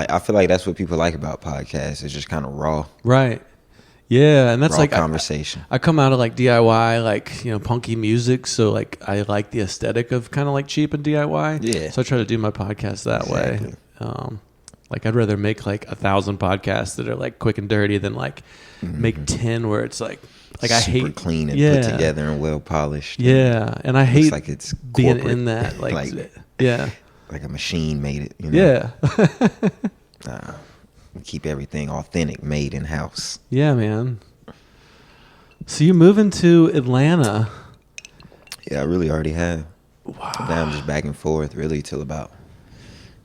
I feel like that's what people like about podcasts. It's just kind of raw. Right. Yeah, and that's raw like conversation. I come out of like DIY, like, you know, punky music, so like I like the aesthetic of kind of like cheap and DIY. Yeah. So I try to do my podcast that way. Like I'd rather make like 1,000 podcasts that are like quick and dirty than like make 10 where it's like I super hate clean and put together and well polished. Yeah, and I hate like it's being in that like yeah, like a machine made it. You know? Yeah. Keep everything authentic, made in house. Yeah, man. So you moving to Atlanta? Yeah, I really already have. Wow. Now I'm just back and forth really till about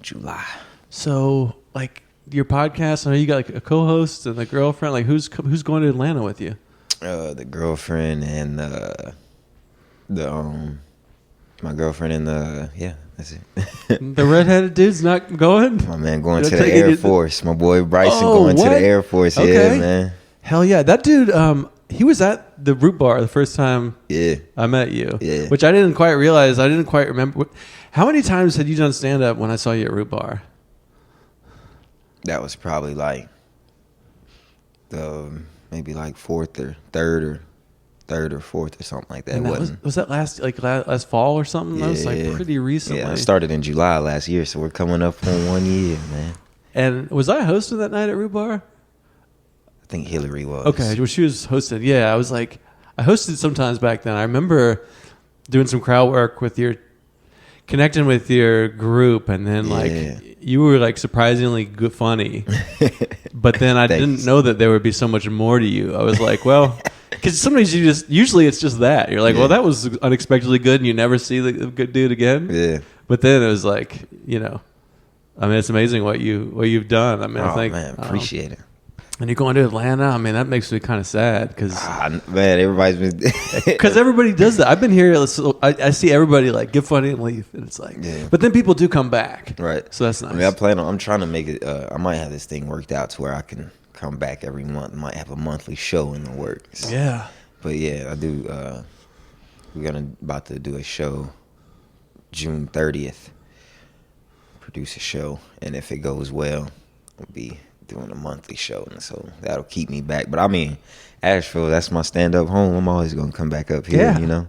July. So, like your podcast, I know you got like a co-host and a girlfriend. Like, who's going to Atlanta with you? The girlfriend and my girlfriend and that's it. The redheaded dude's not going? My man going to the Air Force. My boy Bryson going to the Air Force. Okay. Yeah, man. Hell yeah. That dude, he was at the Root Bar the first time I met you. Yeah. Which I didn't quite realize. I didn't quite remember. How many times had you done stand-up when I saw you at Root Bar? That was probably like maybe like third or fourth or something like that. And was that last fall or something? Yeah, that was like pretty recently. Yeah, I started in July last year, so we're coming up on 1 year, man. And was I hosting that night at Root Bar? I think Hillary was. Okay, well, she was hosted. Yeah, I was like, I hosted sometimes back then. I remember doing some crowd work with connecting with your group, and then like you were like surprisingly good, funny. But then I didn't know that there would be so much more to you. I was like, well, because sometimes usually it's just that you're like, well, that was unexpectedly good, and you never see the good dude again. Yeah. But then it was like, you know, I mean, it's amazing what you've done. I mean, I think, man, appreciate it. And you're going to Atlanta. I mean, that makes me kind of sad because man, everybody's been because everybody does that. I've been here. I see everybody like get funny and leave, and it's like, but then people do come back, right? So that's nice. I mean, I'm trying to make it. I might have this thing worked out to where I can come back every month. Might have a monthly show in the works. Yeah, but yeah, I do. We're about to do a show June 30th. Produce a show, and if it goes well, I'll be doing a monthly show, and so that'll keep me back. But I mean, Asheville, that's my stand-up home. I'm always gonna come back up here, you know.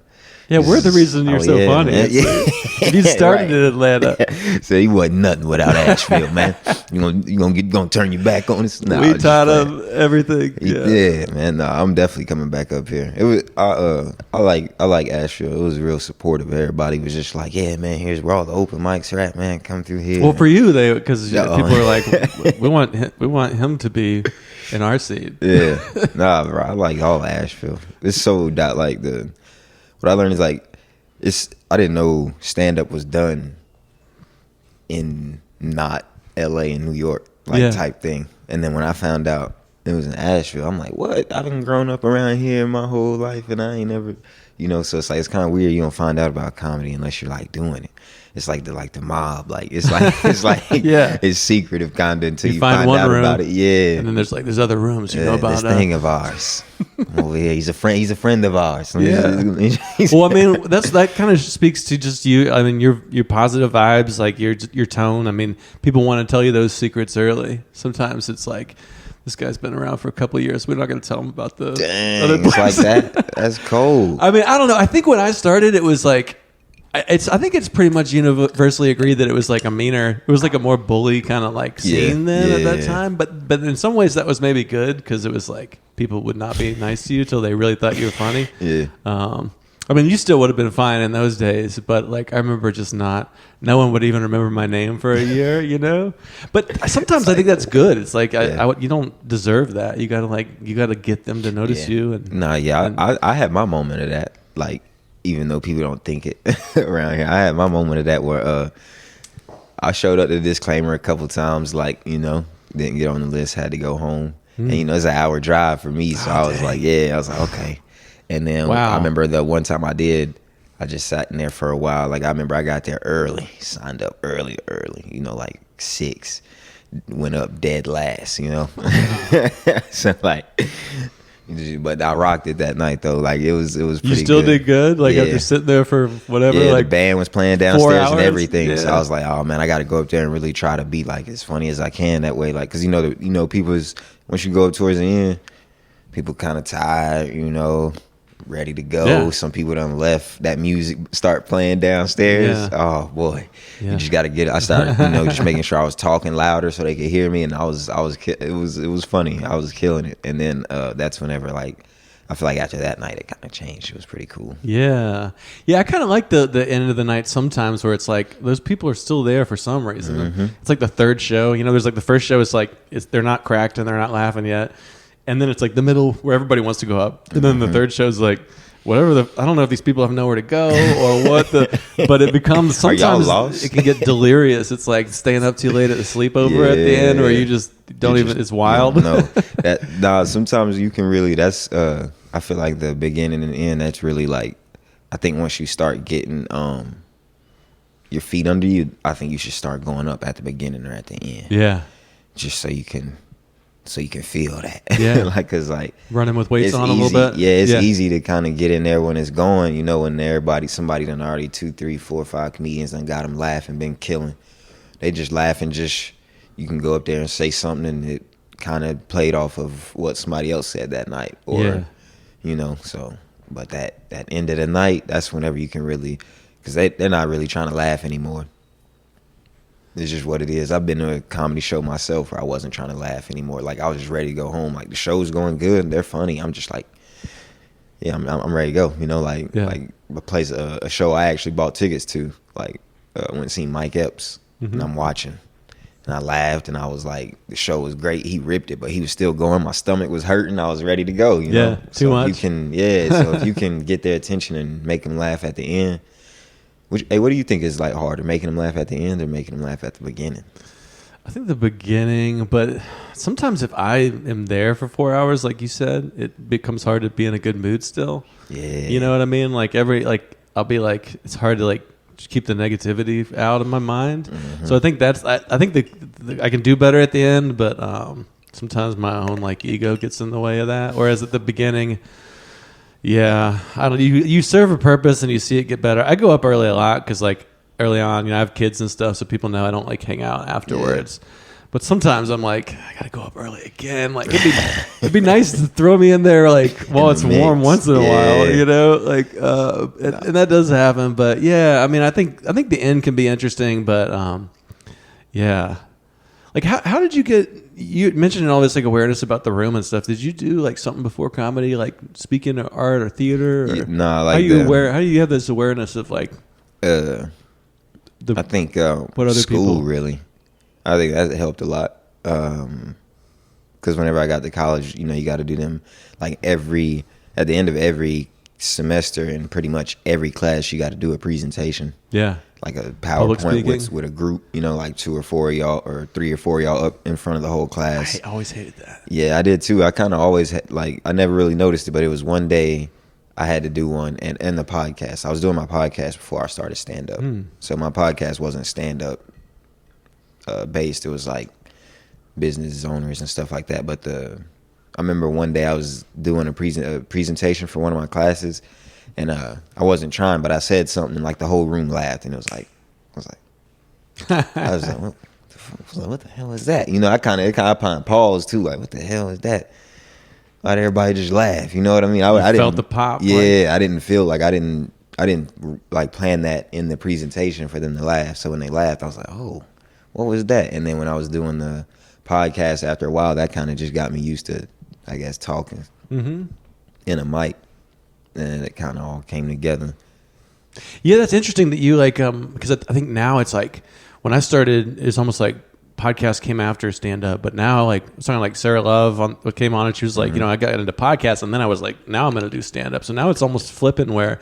Yeah, we're the reason you're so funny. Man. You started in Atlanta, so he wasn't nothing without Asheville, man. You gonna turn your back on us? Nah, we taught him everything. Yeah, man. No, I'm definitely coming back up here. It was I like Asheville. It was real supportive. Everybody was just like, yeah, man. Here's where all the open mics are at, man. Come through here. Well, for you, people are like, we want him to be in our seat. Yeah, nah, bro. I like all Asheville. It's so that like what I learned is like I didn't know stand up was done in not LA and New York type thing. And then when I found out it was in Asheville, I'm like, what? I've been grown up around here my whole life and I ain't never, you know, so it's like, it's kind of weird. You don't find out about comedy unless you're like doing it. It's like the mob, like it's like it's secretive kind of until you find out about it. Yeah, and then there's other rooms you know about. This thing of ours. Oh yeah, he's a friend of ours. Yeah. Well, I mean, that kind of speaks to just you. I mean, your positive vibes, like your tone. I mean, people want to tell you those secrets early. Sometimes it's like, this guy's been around for a couple of years. We're not going to tell him about the other places. It's like that. That's cold. I mean, I don't know. I think when I started, it was like. I think it's pretty much universally agreed that it was like it was like a more bully kind of like scene at that time. But in some ways that was maybe good because it was like people would not be nice to you till they really thought you were funny. Yeah. I mean, you still would have been fine in those days, but like I remember just no one would even remember my name for a year, you know. But sometimes I think that's good. It's like you don't deserve that. You gotta get them to notice you. And I had my moment of that, like. Even though people don't think it around here, I had my moment of that where I showed up to disclaimer a couple times, like, you know, didn't get on the list, had to go home. And, you know, it's an hour drive for me. So I was like, okay. And then I remember the one time I just sat in there for a while. Like, I remember I got there early, signed up early, you know, like 6, went up dead last, you know. So, like, But I rocked it that night though. Like it was pretty. You still good. did good. Like Yeah. after sitting there for whatever. Yeah, like the band was playing 4 downstairs and hours? everything. So Yeah. I was like, oh man, I got to go up there and really try to be like as funny as I can that way. Like, cause people is once you go up towards the end, people kind of tired, ready to go. Yeah. Some people done left. That music start playing downstairs. Yeah. Oh boy, Yeah. you just got to get it. I started, just making sure I was talking louder so they could hear me, and it was funny. I was killing it. And then that's whenever like. I feel like after that night, it kind of changed. It was pretty cool. Yeah. I kind of like the end of the night sometimes where it's like those people are still there for some reason. Mm-hmm. It's like the third show. There's like the first show is like they're not cracked and they're not laughing yet, and then it's like the middle where everybody wants to go up, and then the third show is like whatever. I don't know if these people have nowhere to go or what. But it becomes Are y'all sometimes lost? it can get delirious. It's like staying up too late at the sleepover at the end, or you just don't even. It's wild. No, sometimes you can really. That's I feel like the beginning and the end. That's really like. I think once you start getting your feet under you, I think you should start going up at the beginning or at the end. Yeah. Just so you can feel that. Yeah. Like, cause like running with weights it's on a easy. little bit. Yeah, it's easy to kind of get in there when it's going. When somebody done already 2, 3, 4, 5 comedians done got them laughing, been killing. They just laughing. You can go up there and say something and it kind of played off of what somebody else said that night, or So, but that end of the night, that's whenever you can really, because they're not really trying to laugh anymore. It's just what it is. I've been to a comedy show myself where I wasn't trying to laugh anymore. Like I was just ready to go home. Like the show's going good and they're funny. I'm just like, yeah, I'm ready to go. Like a show I actually bought tickets to. Like went to see Mike Epps, and I'm watching, and I laughed, and I was like, the show was great. He ripped it, but he was still going. My stomach was hurting. I was ready to go. Too so much. So if you can get their attention and make them laugh at the end. What do you think is like harder, making them laugh at the end or making them laugh at the beginning? I think the beginning, but sometimes if I am there for 4 hours, like you said, it becomes hard to be in a good mood still. Yeah. You know what I mean? Like I'll be like, it's hard to like just keep the negativity out of my mind. Mm-hmm. So I think I think I can do better at the end, but sometimes my own like ego gets in the way of that. Whereas at the beginning, yeah, I don't. You serve a purpose and you see it get better. I go up early a lot because like early on, I have kids and stuff, so people know I don't like hang out afterwards. Yeah. But sometimes I'm like, I gotta go up early again. Like it'd be nice to throw me in there like while it's warm once in a while, like and that does happen. But yeah, I mean, I think the end can be interesting, but yeah. Like how did you get? You mentioned all this like awareness about the room and stuff. Did you do like something before comedy, like speaking of art or theater? Or like how do you have this awareness of like? I think what other school people? Really, I think that helped a lot. Because whenever I got to college, you got to do them like at the end of every semester and pretty much every class, you got to do a presentation. Yeah. Like a PowerPoint with a group, like 2 or 4 of y'all or 3 or 4 of y'all up in front of the whole class. I always hated that. Yeah, I did too. I kind of always had, I never really noticed it, but it was one day I had to do one and the podcast. I was doing my podcast before I started stand up. So my podcast wasn't stand up based. It was like business owners and stuff like that. But I remember one day I was doing a presentation for one of my classes. And I wasn't trying, but I said something and like the whole room laughed, and I was like, what the hell is that? I kind of paused too, like, what the hell is that? Why'd everybody just laugh? You know what I mean? I felt the pop. Yeah, I didn't feel like I didn't like plan that in the presentation for them to laugh. So when they laughed, I was like, oh, what was that? And then when I was doing the podcast after a while, that kind of just got me used to, I guess, talking in a mic. And it kind of all came together. Yeah, that's interesting that you like, because I think now it's like, when I started, it's almost like podcast came after stand up, but now like, something like Sarah Love came on and she was like, I got into podcasts and then I was like, now I'm going to do stand up. So now it's almost flipping where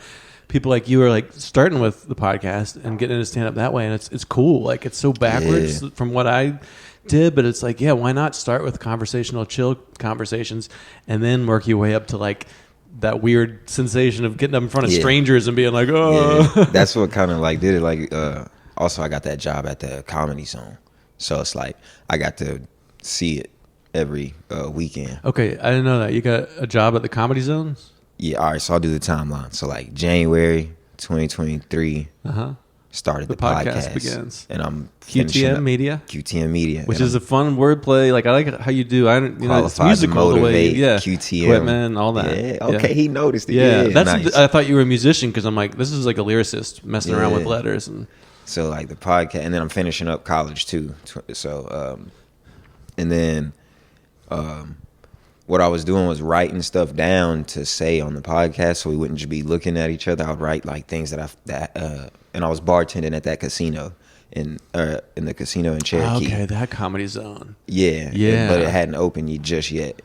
people like you are like starting with the podcast and getting into stand up that way. And it's cool. Like it's so backwards from what I did, but it's like, yeah, why not start with conversational, chill conversations and then work your way up to like, that weird sensation of getting up in front of strangers and being like, oh. Yeah. That's what kind of like did it. Like, also I got that job at the Comedy Zone. So it's like, I got to see it every weekend. Okay, I didn't know that. You got a job at the Comedy Zones? Yeah, all right. So I'll do the timeline. So like January 2023, started the podcast begins, and I'm QTM Media. QTM Media, which is a fun wordplay. Like I like how you do. I don't, you know, it's musical the way. Yeah, QTM, Quitman, all that. Yeah, okay, he noticed it. Yeah, that's. Nice. I thought you were a musician because I'm like, this is like a lyricist messing around with letters and. So like the podcast, and then I'm finishing up college too. So, and then, what I was doing was writing stuff down to say on the podcast, so we wouldn't just be looking at each other. I would write like things and I was bartending at that casino in the casino in Cherokee. Okay, that Comedy Zone. Yeah, but it hadn't opened just yet.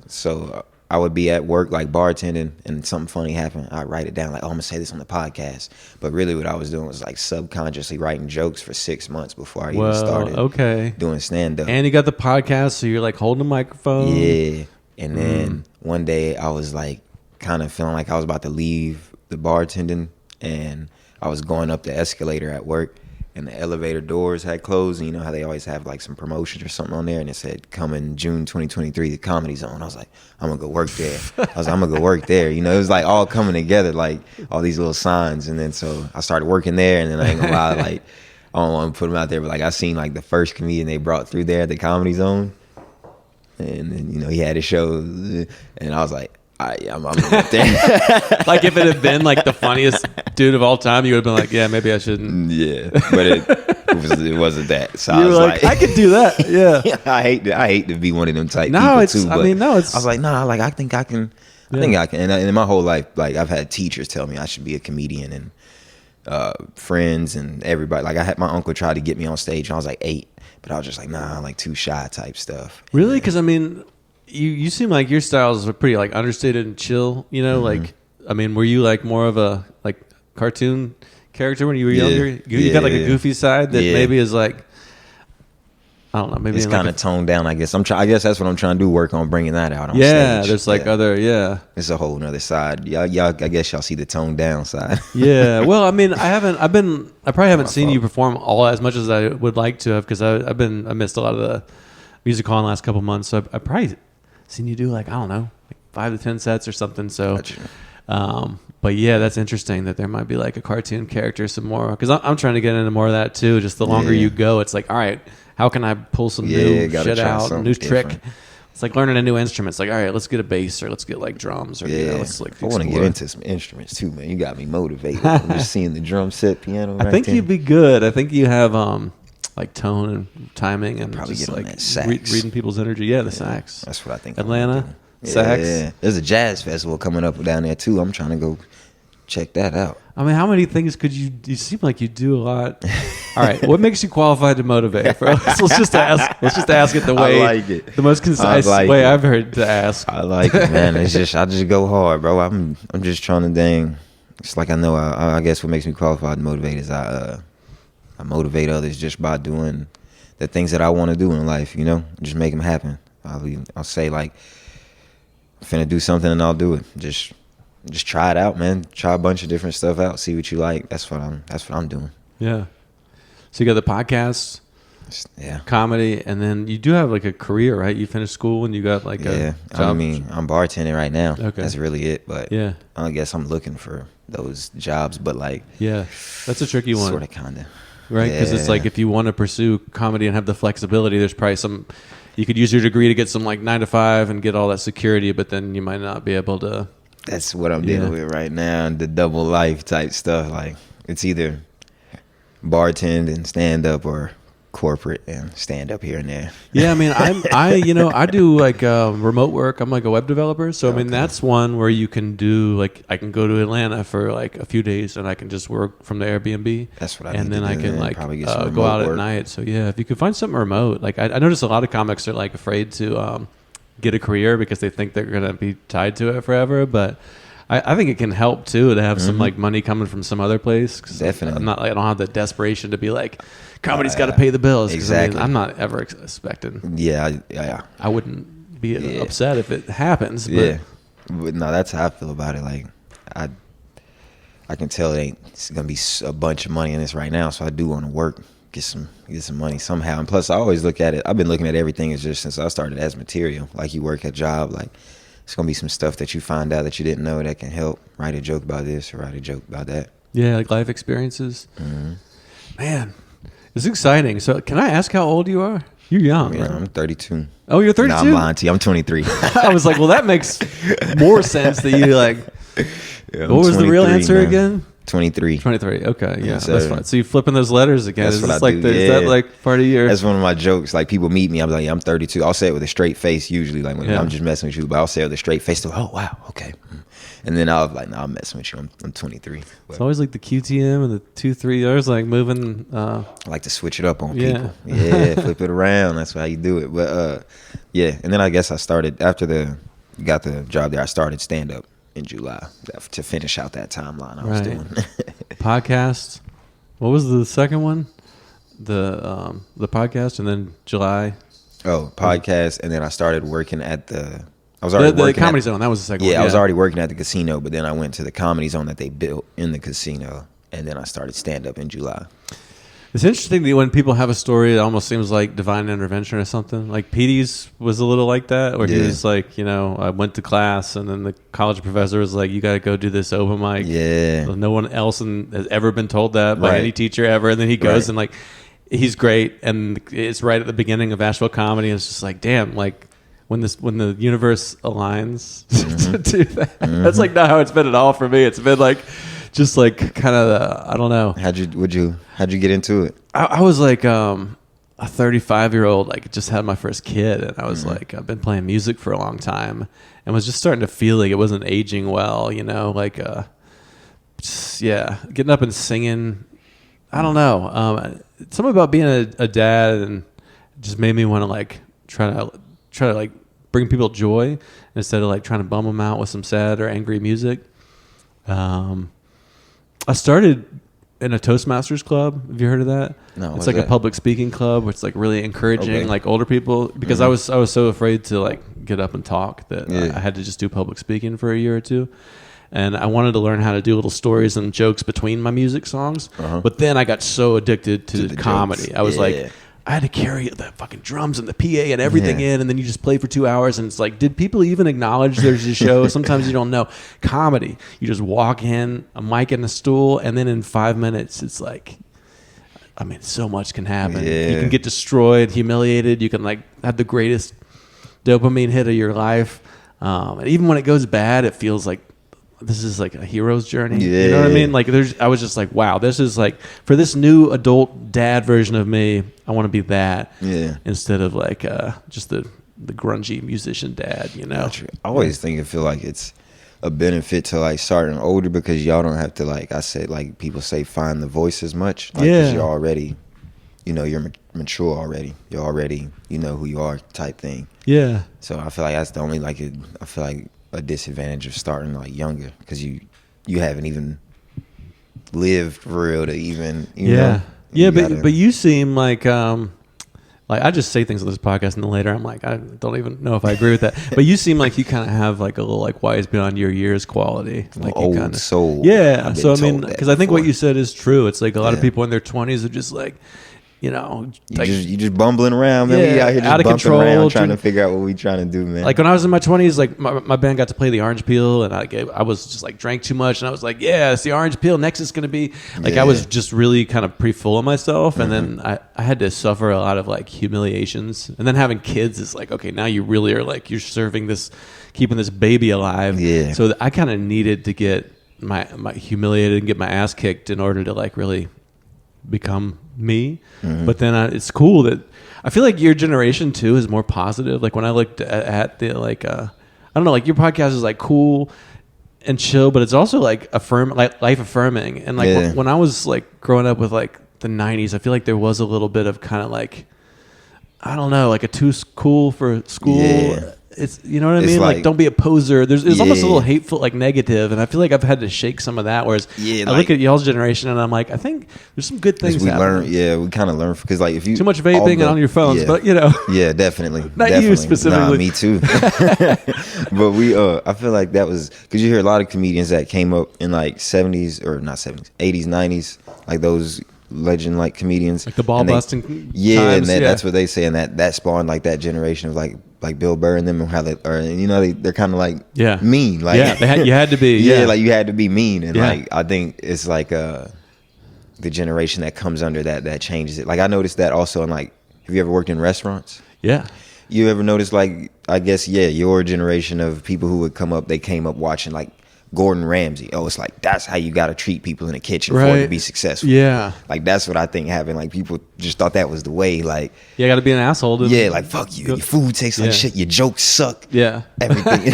So I would be at work like bartending, and something funny happened. I'd write it down like, oh, I'm gonna say this on the podcast. But really, what I was doing was like subconsciously writing jokes for 6 months before I even started doing stand up. And you got the podcast, so you're like holding a microphone. Yeah, and then one day I was like kind of feeling like I was about to leave the bartending, and I was going up the escalator at work, and the elevator doors had closed. And you know how they always have like some promotions or something on there, and it said coming June 2023, the Comedy Zone. I was like, I'm gonna go work there. I'm gonna go work there. You know, it was like all coming together, like all these little signs. And then so I started working there, and then I ain't gonna lie, like I don't want to put them out there, but like I seen like the first comedian they brought through there at the Comedy Zone, and then you know he had a show, and I was like, I'm up there. Like if it had been like the funniest dude of all time, you would have been like, yeah, maybe I shouldn't. Yeah, but it wasn't that. So you I was like, I could do that. Yeah. I hate to be one of them type people too. But I was like, nah, like I think I can. I think I can. And in my whole life, like I've had teachers tell me I should be a comedian, and friends and everybody. Like I had my uncle try to get me on stage when I was like 8, but I was just like, nah, I'm like too shy type stuff. Really? Because I mean, you seem like your styles are pretty like understated and chill. You know, like I mean, were you like more of a like cartoon character when you were younger? You got like a goofy side that maybe is like, I don't know, maybe it's kind of toned down. I guess I guess that's what I'm trying to do. Work on bringing that out on stage. There's like other it's a whole nother side. Y'all, I guess y'all see the toned down side. Yeah. Well, I mean, I probably haven't seen you perform all as much as I would like to have, because I missed a lot of the music hall in the last couple months. So I probably seen you do like, I don't know, like 5 to 10 sets or something. So, gotcha. But yeah, that's interesting that there might be like a cartoon character some more, because I'm trying to get into more of that too. Just the longer you go, it's like, all right, how can I pull some new shit out, new trick? It's like learning a new instrument. It's like, all right, let's get a bass, or let's get like drums, or let's like. I want to get into some instruments too, man. You got me motivated. I'm just seeing the drum set, piano. I think you'd be good. I think you have like tone and timing, and probably just get on like that sax. Reading people's energy. Yeah, the sax. That's what I think. Atlanta sax. Yeah. There's a jazz festival coming up down there too. I'm trying to go check that out. I mean, how many things could you seem like you do a lot. All right, what makes you qualified to motivate? Let's just ask it the way, I like it. The most concise way I've heard to ask. I like it, man. It's just I just go hard, bro. I'm just trying to it's like I know. I guess what makes me qualified to motivate is I motivate others just by doing the things that I want to do in life. You know, just make them happen. I'll say like, I'm finna do something and I'll do it. Just try it out, man. Try a bunch of different stuff out. See what you like. That's what I'm doing. Yeah. So you got the podcast, comedy, and then you do have like a career, right? You finished school and you got like a job. I mean, I'm bartending right now. Okay. That's really it. But I guess I'm looking for those jobs. But like, that's a tricky one. Sort of, kind of. Right? Because it's like if you want to pursue comedy and have the flexibility, there's probably you could use your degree to get some like 9 to 5 and get all that security, but then you might not be able to. That's what I'm dealing with right now, and the double life type stuff. Like it's either bartend and stand up, or corporate and stand up here and there. Yeah, I mean, I do like remote work. I'm like a web developer, so I mean that's one where you can do like I can go to Atlanta for like a few days and I can just work from the Airbnb. That's what I and need then to I do, can like probably go out at night. So yeah, if you could find something remote, like I notice a lot of comics are like afraid to get a career because they think they're gonna be tied to it forever, but. I think it can help too to have some like money coming from some other place. Definitely. I don't have the desperation to be like, comedy's got to pay the bills. Exactly. I mean, I'm not ever expecting. Yeah. I wouldn't be upset if it happens. But. Yeah. But no, that's how I feel about it. Like, I can tell it's gonna be a bunch of money in this right now, so I do want to work. get some money somehow. And plus, I always look at it. I've been looking at everything as just since I started as material. Like you work a job, like it's gonna be some stuff that you find out that you didn't know that can help. Write a joke about this or write a joke about that. Yeah, like life experiences. Mm-hmm. Man, it's exciting. So, can I ask how old you are? You're young, Yeah, right? I'm 32. Oh, you're 32? No, I'm lying to you. I'm 23. I was like, well, that makes more sense that you like. Yeah, What was the real answer man. again? 23. 23. Okay, yeah, Yes, that's sir. fine. So you flipping those letters again? That's Is what this I like do, is that yeah. like part of your? That's one of my jokes. Like people meet me, I'm like, yeah, I'm 32. I'll say it with a straight face usually, like when Yeah. I'm just messing with you. But I'll say it with a straight face. They're like, oh wow, okay. And then I'll be like, no, I'm messing with you. I'm 23. It's But always like the QTM and the 2-3 years, like moving. I like to switch it up on Yeah. people. Yeah, flip it around. That's how you do it. But yeah. And then I guess I started after got the job there. I started stand up in July to finish out that timeline I was Right. doing. Podcast. What was the second one? The podcast, and then July. Oh, podcast, and then I started working at I was The already working Comedy at, Zone. That was the second Yeah, one. I was already working at the casino, but then I went to the Comedy Zone that they built in the casino, and then I started stand up in July. It's interesting that when people have a story, it almost seems like divine intervention or something. Like Petey's was a little like that, where he Yeah. was like, I went to class, and then the college professor was like, you got to go do this open mic. Yeah, No one else has ever been told that by Right. any teacher ever. And then he goes Right. and like, he's great. And it's right at the beginning of Asheville comedy. And it's just like, damn, like when the universe aligns to do that, that's like not how it's been at all for me. It's been like, just like kind of, I don't know. how'd you get into it? I was like a 35-year-old, like just had my first kid, and I was like, I've been playing music for a long time, and was just starting to feel like it wasn't aging well, like getting up and singing. I don't know, something about being a dad, and just made me want to like try to like bring people joy instead of like trying to bum them out with some sad or angry music. I started in a Toastmasters club. Have you heard of that? No, It's what's like a that? public speaking club, which is like really encouraging Okay. like older people, because I was so afraid to like get up and talk that Yeah. I had to just do public speaking for a year or two. And I wanted to learn how to do little stories and jokes between my music songs. But then I got so addicted to the comedy. jokes. I was Yeah. like, I had to carry the fucking drums and the PA and everything Yeah. in, and then you just play for 2 hours, and it's like, did people even acknowledge there's a show? Sometimes you don't know. Comedy, you just walk in, a mic and a stool, and then in 5 minutes, it's like, I mean, so much can happen. Yeah. You can get destroyed, humiliated. You can like have the greatest dopamine hit of your life, and even when it goes bad, it feels like this is like a hero's journey. You know what I Yeah. mean? Like I was just like, wow, this is like, for this new adult dad version of me, I want to be that. Yeah. Instead of like just the grungy musician dad, Gotcha. I always think and feel like it's a benefit to like starting older, because y'all don't have to, like I said, like people say, find the voice as much. Like, 'cause Yeah. you're already, you're mature already. You're already, who you are type thing. Yeah. So I feel like that's the only I feel like a disadvantage of starting like younger, because you haven't even lived for real to even Yeah. you Yeah, gotta- but you seem like I just say things on this podcast, and then later I'm like, I don't even know if I agree with that. But you seem like you kind of have like a little like wise beyond your years quality, like you old kinda, soul. Yeah. I've been So I mean, told that because I think what before. you said is true. It's like a lot of Yeah. people in their 20s are just like, You like, just bumbling around, man. We Yeah, out here just out of bumping control, around, trying to drink- figure out what we trying to do, man. like when I was in my 20s, like my band got to play the Orange Peel, and I was just like drank too much, and I was like, yeah, it's the Orange Peel. Next is going to be like, I was just really kind of pretty full of myself, and then I had to suffer a lot of like humiliations, and then having kids is like, okay, now you really are like, you're serving this, keeping this baby alive. Yeah. So I kind of needed to get my humiliated and get my ass kicked in order to like really become me. But then it's cool that I feel like your generation too is more positive. Like when I looked at the like I don't know, like your podcast is like cool and chill, but it's also like life affirming. And like Yeah. when I was like growing up with like the 90s, I feel like there was a little bit of kind of like, I don't know, like a too cool for school. Yeah. It's, you know what I It's mean? Like, like- don't be a poser. There's almost a Yeah. little hateful, like negative, and I feel like I've had to shake some of that. Whereas Yeah, I look like- at y'all's generation, and I'm like, I think there's some good things we happening. learn, we kind of learn, because like if you Too much vaping on your phones, yeah. but you know, Yeah, definitely. Not you definitely. specifically. Nah, me too. But I feel like that was because you hear a lot of comedians that came up in like 70s or not 70s, 80s, 90s, like those legend like comedians, like the ball and busting. Yeah, times, and that's what they say, and that spawned like that generation of like Bill Burr and them, and how they, or you know, they're kind of like mean, like you had to be like you had to be mean, and like I think it's like the generation that comes under that changes it. Like I noticed that also in like, have you ever worked in restaurants? Yeah. You ever notice, like, I guess, your generation of people who would come up, they came up watching, like, Gordon Ramsay. Oh, it's like, that's how you got to treat people in the kitchen for it to be successful. Yeah. Like, that's what I think happened. Like, people just thought that was the way, like. Yeah, got to be an asshole. Like, fuck you. Your food tastes like shit. Your jokes suck. Yeah. Everything.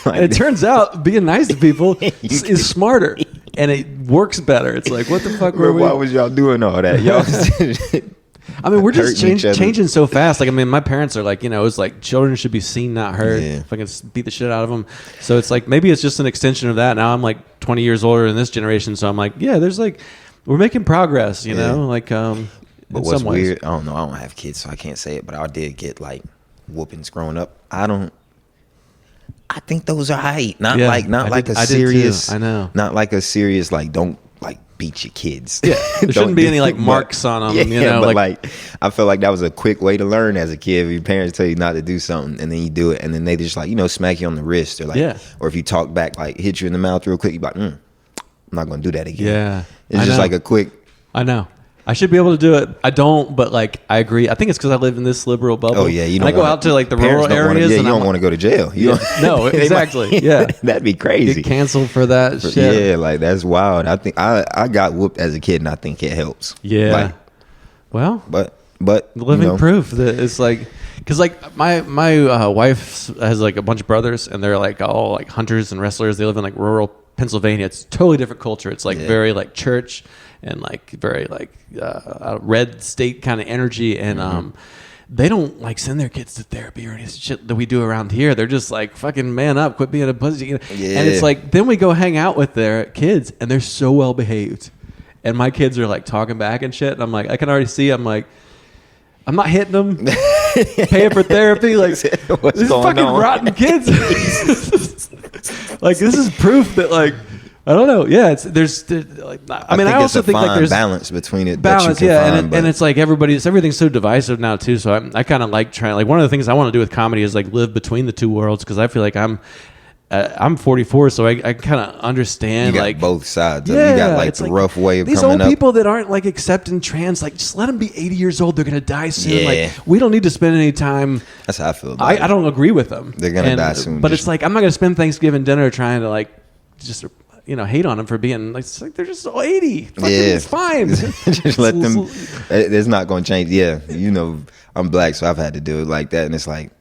Like, and it turns out being nice to people is smarter. And it works better. It's like, what the fuck were we? Why was y'all doing all that? Y'all I mean, we're just changing so fast. Like, I mean, my parents are like, you know, it's like children should be seen, not heard. If I can beat the shit out of them. So it's like, maybe it's just an extension of that. Now I'm like 20 years older in this generation. So I'm like, yeah, there's like, we're making progress, you know, like, but what's weird, I don't know, I don't have kids, so I can't say it, but I did get like whoopings growing up. I think those are hype. Not like a serious, I know. Not like a serious, like, don't like beat your kids. Yeah, there shouldn't be any like marks on them. You know, but like I feel like that was a quick way to learn as a kid. Your parents tell you not to do something, and then you do it, and then they just like, you know, smack you on the wrist, or like, or if you talk back, like hit you in the mouth real quick, you like, I'm not gonna do that again. Yeah, it's just like a quick. I know. I should be able to do it. I don't, but like I agree. I think it's because I live in this liberal bubble. Oh yeah, you don't. I go out to like the rural areas. You don't want to go to jail. No, exactly. Yeah, that'd be crazy. Get canceled for that shit. Yeah, like that's wild. I think I got whooped as a kid, and I think it helps. Yeah. Like, well, but living proof that it's like, because like my wife has like a bunch of brothers, and they're like all like hunters and wrestlers. They live in like rural Pennsylvania. It's a totally different culture. It's like very like church and like very like red state kind of energy, and they don't like send their kids to therapy or any shit that we do around here. They're just like, fucking man up, quit being a pussy. You know? Yeah. And it's like, then we go hang out with their kids, and they're so well behaved, and my kids are like talking back and shit, and I'm like, I can already see, I'm like, I'm not hitting them, paying for therapy. Like, what's these fucking on? Rotten kids. Like, this is proof that like, I don't know. Yeah, there's like, I mean, I also think like there's balance between it. Balance, yeah, and it's like everything's so divisive now too. So I kind of like trying. Like one of the things I want to do with comedy is like live between the two worlds, because I feel like I'm 44, so I kind of understand. You got like both sides. Yeah, you got like the rough way of these coming old up. people that aren't like accepting trans. Like, just let them be 80 years old. They're gonna die soon. Yeah. Like, we don't need to spend any time. That's how I feel. About I don't agree with them. They're gonna die soon. But it's like, I'm not gonna spend Thanksgiving dinner trying to like just, you know, hate on them for being like, it's like they're just 80. Fucking, it's fine. Just let them. It's not going to change. Yeah, you know, I'm black, so I've had to do it like that, and it's like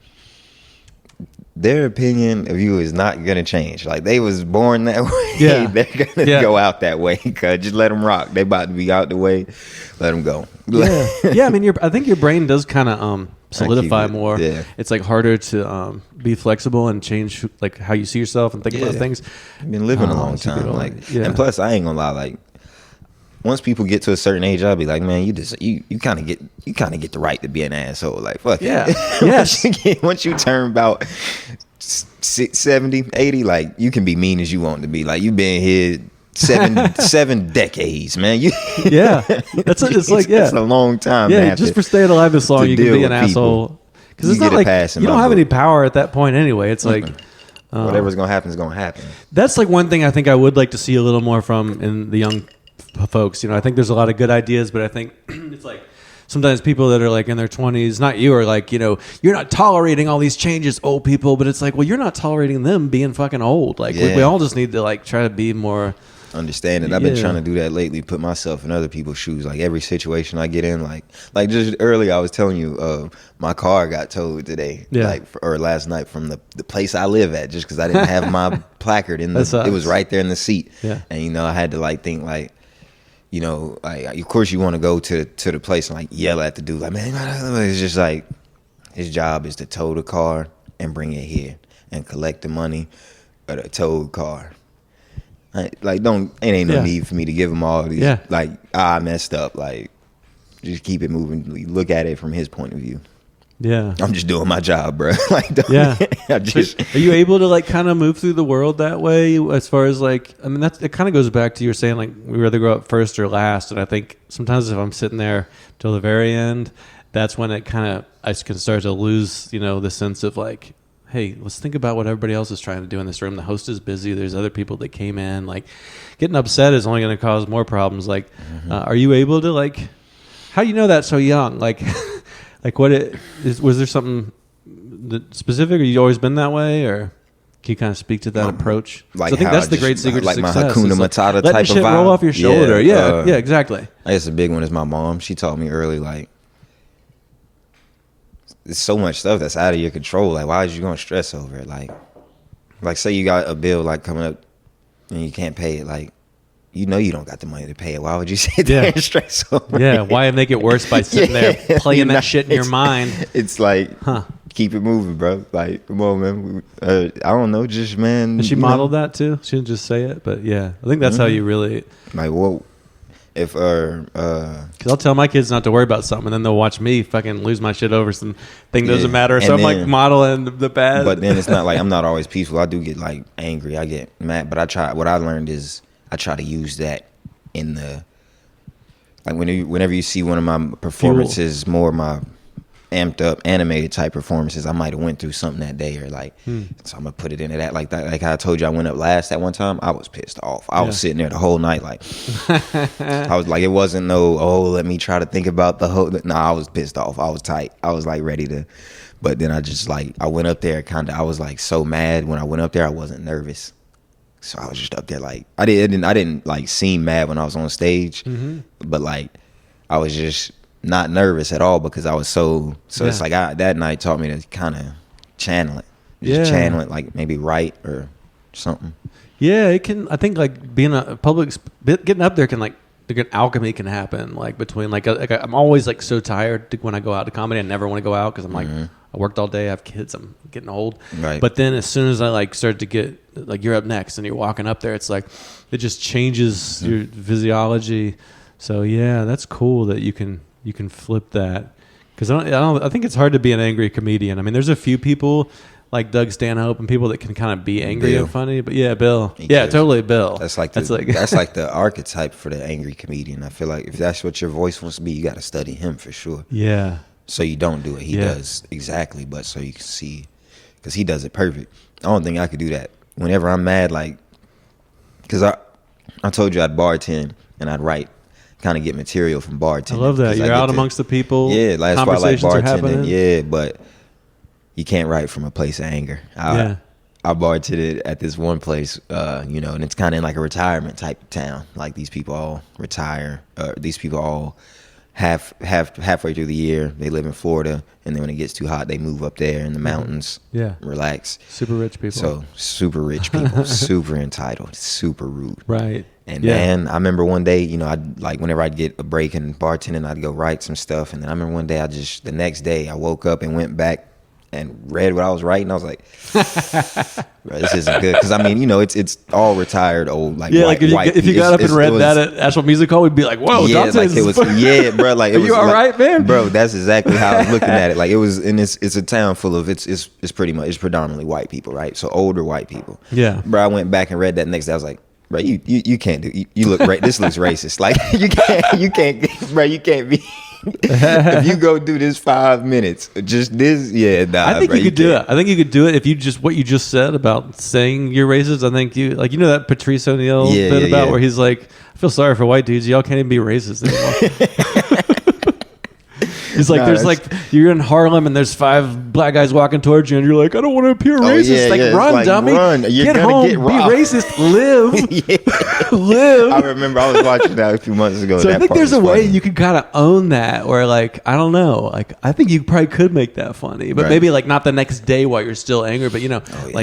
their opinion of you is not going to change. Like, they was born that way. Yeah. They're going to go out that way. Cause just let them rock. They about to be out the way. Let them go. Yeah. Yeah. I mean, I think your brain does kind of solidify more. Yeah. It's like harder to be flexible and change like how you see yourself and think about things. I've been living a long time. Like, and plus, I ain't gonna lie. Like, once people get to a certain age, I'll be like, man, you kind of get the right to be an asshole. Like, fuck yeah. Yes. Once you turn about 70, 80, like, you can be mean as you want to be. Like, you've been here seven decades, man. It's a long time. Yeah, just for staying alive this long, you can be an asshole. Because it's not like you don't have any power at that point anyway. It's like whatever's gonna happen is gonna happen. That's like one thing I think I would like to see a little more from in the young folks. You know, I think there's a lot of good ideas, but I think it's like sometimes people that are like in their 20s, not you, are like, you know, you're not tolerating all these changes, old people. But it's like, well, you're not tolerating them being fucking old. Like, we all just need to like try to be more understanding. I've been trying to do that lately, put myself in other people's shoes. Like, every situation I get in, like just earlier I was telling you, my car got towed today, or last night, from the place I live at, just because I didn't have my placard in it was right there in the seat. And you know, I had to like think like, you know, like, of course you want to go to the place and like yell at the dude, like, man, it's just like his job is to tow the car and bring it here and collect the money of the towed car. Like, it ain't no need for me to give him all these, like, I messed up. Like, just keep it moving. Look at it from his point of view. Yeah. I'm just doing my job, bro. Like, Yeah. I just, Are you able to like kind of move through the world that way as far as like, I mean, it kind of goes back to you were saying like we rather go up first or last. And I think sometimes if I'm sitting there till the very end, that's when it kind of, I can start to lose, you know, the sense of like, hey, let's think about what everybody else is trying to do in this room. The host is busy. There's other people that came in. Like getting upset is only going to cause more problems. Like, are you able to like, how do you know that so young? Like, like what it is, was there something that specific, or you always been that way, or can you kind of speak to that approach? like, So I think how that's I the just, great secret like to my success. Hakuna is, like, Matata letting type of shit vibe. roll off your shoulder. Yeah, yeah, exactly. I guess a big one is my mom. She taught me early, like, there's so much stuff that's out of your control. Like, why is you gonna stress over it? Like say you got a bill like coming up and you can't pay it. Like, you know you don't got the money to pay it. Why would you sit there and stress over Yeah, it? why make it worse by sitting there playing that shit in your mind? It's like, keep it moving, bro. Like, come on, man. I don't know, just, man. And she modeled that too. She didn't just say it, but yeah, I think that's how you really. Like, whoa. If because I'll tell my kids not to worry about something, and then they'll watch me fucking lose my shit over some thing doesn't matter. So I'm like modeling the bad. But then it's not like I'm not always peaceful. I do get like angry. I get mad. But I try. What I learned is I try to use that in the like whenever you see one of my performances, more of my amped up animated type performances, I might have went through something that day, or like so I'm gonna put it into that. Like that, like I told you I went up last that one time, I was pissed off. I was sitting there the whole night like I was like, it wasn't let me try to think about the whole I was pissed off. I was tight. I was like ready to, but then I just like I went up there I was like so mad when I went up there. I wasn't nervous, so I was just up there like I didn't like seem mad when I was on stage, but like I was just not nervous at all because I was so it's like that night taught me to kind of channel it, channel it, like maybe write or something. Yeah, it can. I think like being a public, getting up there can like alchemy can happen. Like between like I'm always like so tired when I go out to comedy. I never want to go out because I'm like I worked all day. I have kids. I'm getting old. Right. But then as soon as I like start to get like you're up next and you're walking up there, it's like it just changes your physiology. So yeah, that's cool that you can flip that, because I think it's hard to be an angry comedian. I mean, there's a few people like Doug Stanhope and people that can kind of be angry and funny, but Bill, totally Bill. That's like that's like the archetype for the angry comedian. I feel like if that's what your voice wants to be, you got to study him for sure. Yeah. So you don't do it. He does exactly, but so you can see, because he does it perfect. I don't think I could do that. Whenever I'm mad, like, because I told you I'd bartend and I'd write. Kind of get material from bartending. I love that. You're out amongst the people. Yeah, that's why I like bartending. Yeah, but you can't write from a place of anger. I bartended at this one place, and it's kind of like a retirement type of town. Like these people all retire. These people all halfway through the year, they live in Florida, and then when it gets too hot, they move up there in the mountains. Yeah, relax. Super rich people. So super rich people, super entitled, super rude. Right. And man, I remember one day, I'd like whenever I'd get a break in bartending, I'd go write some stuff. And then I remember one day, the next day I woke up and went back and read what I was writing. I was like, bro, this isn't good. Because I mean, it's all retired old like white, like if you got up and read that at Asheville Music Hall, we'd be like, whoa, yeah, Dante's like it was, bro, like it Are was. You all like, right, man? Bro, that's exactly how I was looking at it. Like it was, and it's a town full of it's predominantly white people, right? So older white people. Yeah, bro. I went back and read that next day. I was like, bro, you can't do. You look this looks racist. Like you can't, bro. You can't be. If you go do this 5 minutes, just this, I think you could do it. I think you could do it if you just what you just said about saying you're racist. I think that Patrice O'Neal bit about where he's like, I feel sorry for white dudes. Y'all can't even be racist anymore. He's like, you're in Harlem and there's 5 black guys walking towards you and you're like, I don't want to appear racist. Run, dummy. Run. Get home. Be racist. Live. Live. I remember I was watching that a few months ago. So I think there's a way you could kind of own that where like, I don't know. Like, I think you probably could make that funny, but maybe like not the next day while you're still angry, but I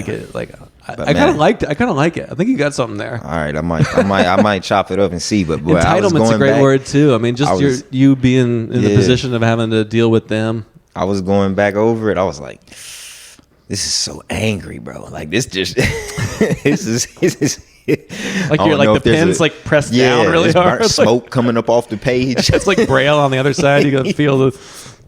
kind of liked it. I kind of like it. I think you got something there. All right. I might chop it up and see, but boy, entitlement's a great word too. I mean, just you being in the position of having to deal with them. I was going back over it. I was like, this is so angry, bro. Like this just, this is like you're like the pen's like pressed down really hard. Smoke coming up off the page. It's like Braille on the other side. You gotta feel the.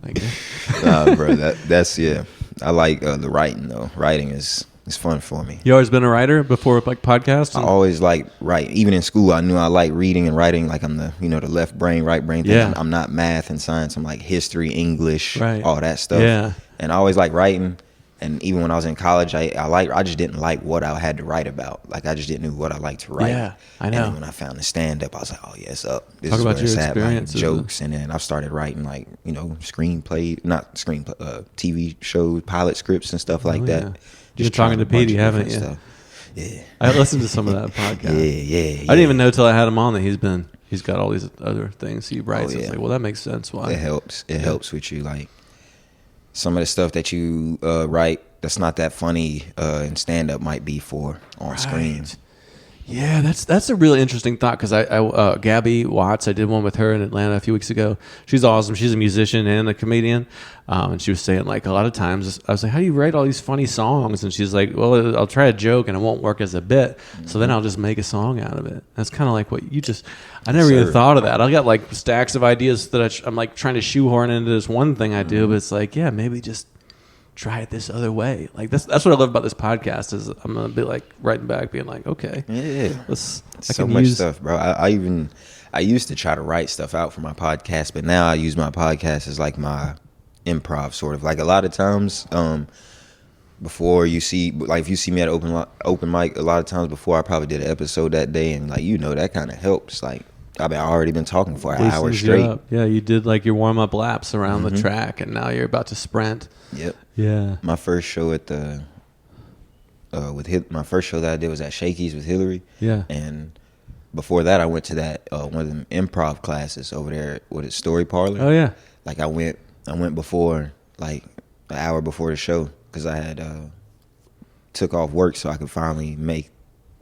Like, Nah, bro, that's yeah. I like the writing though. Writing is fun for me. you always been a writer before like podcasts? I always like write. Even in school, I knew I liked reading and writing. Like I'm the the left brain, right brain thing. Yeah. I'm not math and science. I'm like history, English, Right. all that stuff. Yeah. And I always like writing. And even when I was in college, I just didn't like what I had to write about. Like I just didn't know what I liked to write. Yeah, I know. And then when I found the stand up, I was like, oh yeah, it's up. This Talk is about where your it's at. Like experiences. jokes, and then I started writing like TV shows, pilot scripts and stuff like that. Yeah. Just You're talking trying to a bunch Petey, of haven't different you? stuff. Yeah. I listened to some of that podcast. Yeah. I didn't even know till I had him on that he's got all these other things he writes. Oh, It's yeah. like, well, that makes sense. Why? It helps. It helps with you. Like some of the stuff that you write that's not that funny in stand up might be for on screen. Yeah, that's a really interesting thought because I Gabby Watts, I did one with her in Atlanta a few weeks ago. She's awesome. She's a musician and a comedian, and she was saying like a lot of times I was like, how do you write all these funny songs? And she's like, well, I'll try a joke and it won't work as a bit, so then I'll just make a song out of it. That's kind of like what you just. I never even thought of that. I got like stacks of ideas that I'm like trying to shoehorn into this one thing I do, but it's like, yeah, maybe just try it this other way. Like that's what I love about this podcast is I'm gonna be like writing back, being like, okay, Yeah, I so can much use stuff, bro. I used to try to write stuff out for my podcast, but now I use my podcast as like my improv sort of. Like a lot of times, before you see, like if you see me at open mic, a lot of times before I probably did an episode that day, and like that kind of helps. Like I've already been talking for an hour straight. Yeah, you did like your warm up laps around the track, and now you're about to sprint. Yep. Yeah. My first show at the my first show that I did was at Shakey's with Hillary. Yeah. And before that, I went to that one of them improv classes over there with Story Parlor. Oh yeah. Like I went before, like an hour before the show, because I had took off work so I could finally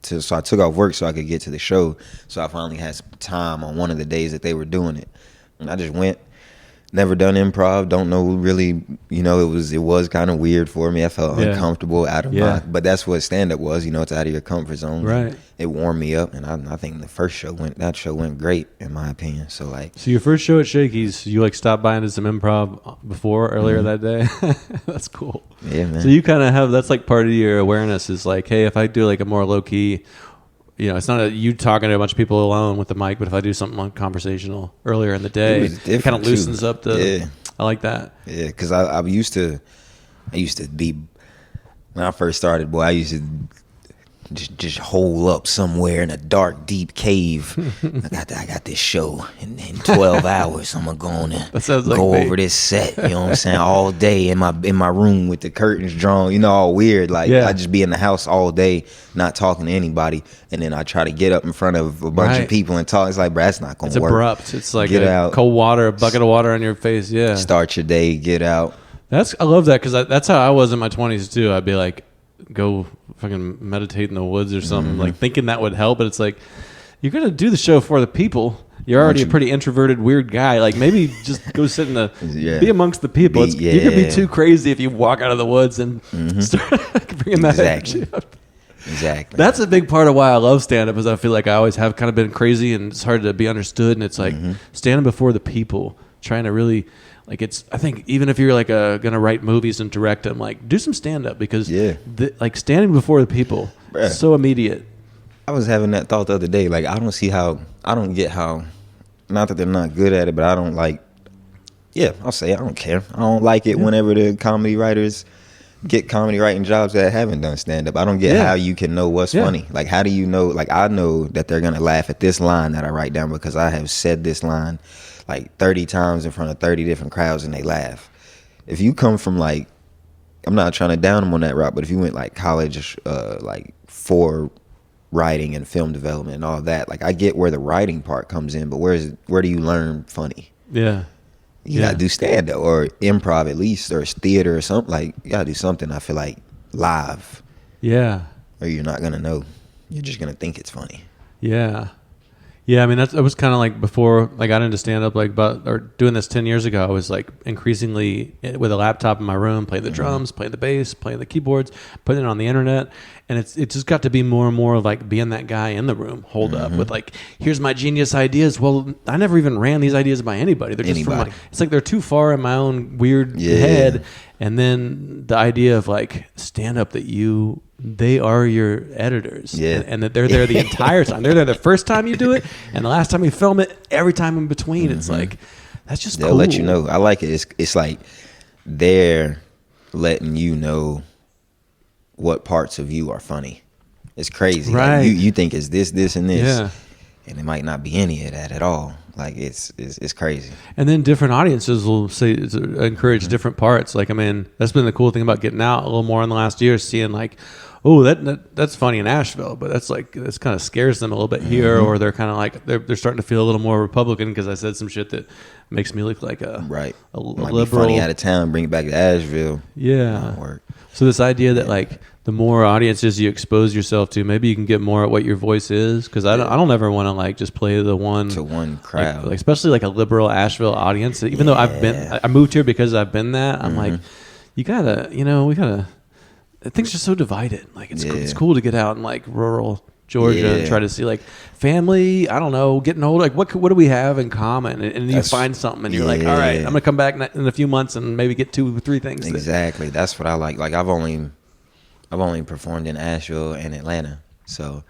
so I took off work so I could get to the show. So I finally had some time on one of the days that they were doing it, and I just went. Never done improv, don't know really, it was kind of weird for me. I felt uncomfortable out of my, but that's what stand up was, it's out of your comfort zone. Right. It warmed me up, and I think that show went great in my opinion. So like, so your first show at Shakey's, you like stopped by and did some improv earlier that day. That's cool. Yeah, man. So you kind of have, that's like part of your awareness is like, hey, if I do like a more low key, it's not you talking to a bunch of people alone with the mic, but if I do something conversational earlier in the day, it kind of loosens up I like that. Yeah, because I used to be, when I first started, boy, I used to just hole up somewhere in a dark, deep cave. I got this show in 12 hours. I'm gonna go on and go over this set. You know what I'm saying? All day in my room with the curtains drawn. All weird. Like I just be in the house all day, not talking to anybody, and then I try to get up in front of a bunch of people and talk. It's like, bro, that's not gonna work. It's abrupt. It's like get out, cold water, a bucket of water on your face. Yeah. Start your day. Get out. I love that because that's how I was in my 20s too. I'd be like, go fucking meditate in the woods or something, like thinking that would help. But it's like, you're gonna do the show for the people. You're already a pretty introverted, weird guy. Like maybe just go sit in be amongst the people. You're gonna be too crazy if you walk out of the woods and start bringing that energy up. Exactly. That's a big part of why I love stand-up, is I feel like I always have kind of been crazy and it's hard to be understood. And it's like standing before the people, trying to really, like, I think even if you're like gonna write movies and direct them, like do some stand-up because like standing before the people, is so immediate. I was having that thought the other day. Like I don't get how, not that they're not good at it, but I don't like. Yeah, I'll say I don't care. I don't like it whenever the comedy writers get comedy writing jobs that haven't done stand-up. I don't get how you can know what's funny. Like, how do you know? Like, I know that they're going to laugh at this line that I write down because I have said this line like 30 times in front of 30 different crowds and they laugh. If you come from, like, I'm not trying to down them on that route, but if you went like college, like for writing and film development and all that, like I get where the writing part comes in, but where do you learn funny? Yeah. You gotta do stand-up or improv at least, or theater or something. Like, you gotta do something, I feel like, live. Yeah. Or you're not gonna know. You're just gonna think it's funny. Yeah. Yeah, I mean that was kind of like before I got into stand up, or doing this 10 years ago. I was like increasingly with a laptop in my room, playing the drums, playing the bass, playing the keyboards, putting it on the internet, and it just got to be more and more of like being that guy in the room, hold up with like, here's my genius ideas. Well, I never even ran these ideas by anybody. They're just from like, it's like they're too far in my own weird head. And then the idea of like stand up they are your editors, and that they're there the entire time. They're there the first time you do it, and the last time you film it. Every time in between, it's like that's just they'll cool. let you know. I like it. It's like they're letting you know what parts of you are funny. It's crazy. Right? Like you think it's this, and this, and it might not be any of that at all. Like it's crazy. And then different audiences will encourage different parts. Like, I mean, that's been the cool thing about getting out a little more in the last year, seeing like, oh, that's funny in Asheville, but that's kind of scares them a little bit here, or they're kind of like they're starting to feel a little more Republican because I said some shit that makes me look like a might liberal. Be funny out of town, bring it back to Asheville. Yeah. Work. So this idea that like the more audiences you expose yourself to, maybe you can get more at what your voice is. Because I don't ever want to like just play the one to one crowd, like especially like a liberal Asheville audience. Even though I moved here because I've been that. I'm like, we gotta. Things are so divided. Like it's cool to get out in like rural Georgia and try to see like family. I don't know, getting old. Like what do we have in common? And you find something, and you're like, all right, I'm gonna come back in a few months and maybe get 2 or 3 things. Exactly. That's what I like. Like I've only performed in Asheville and Atlanta. So,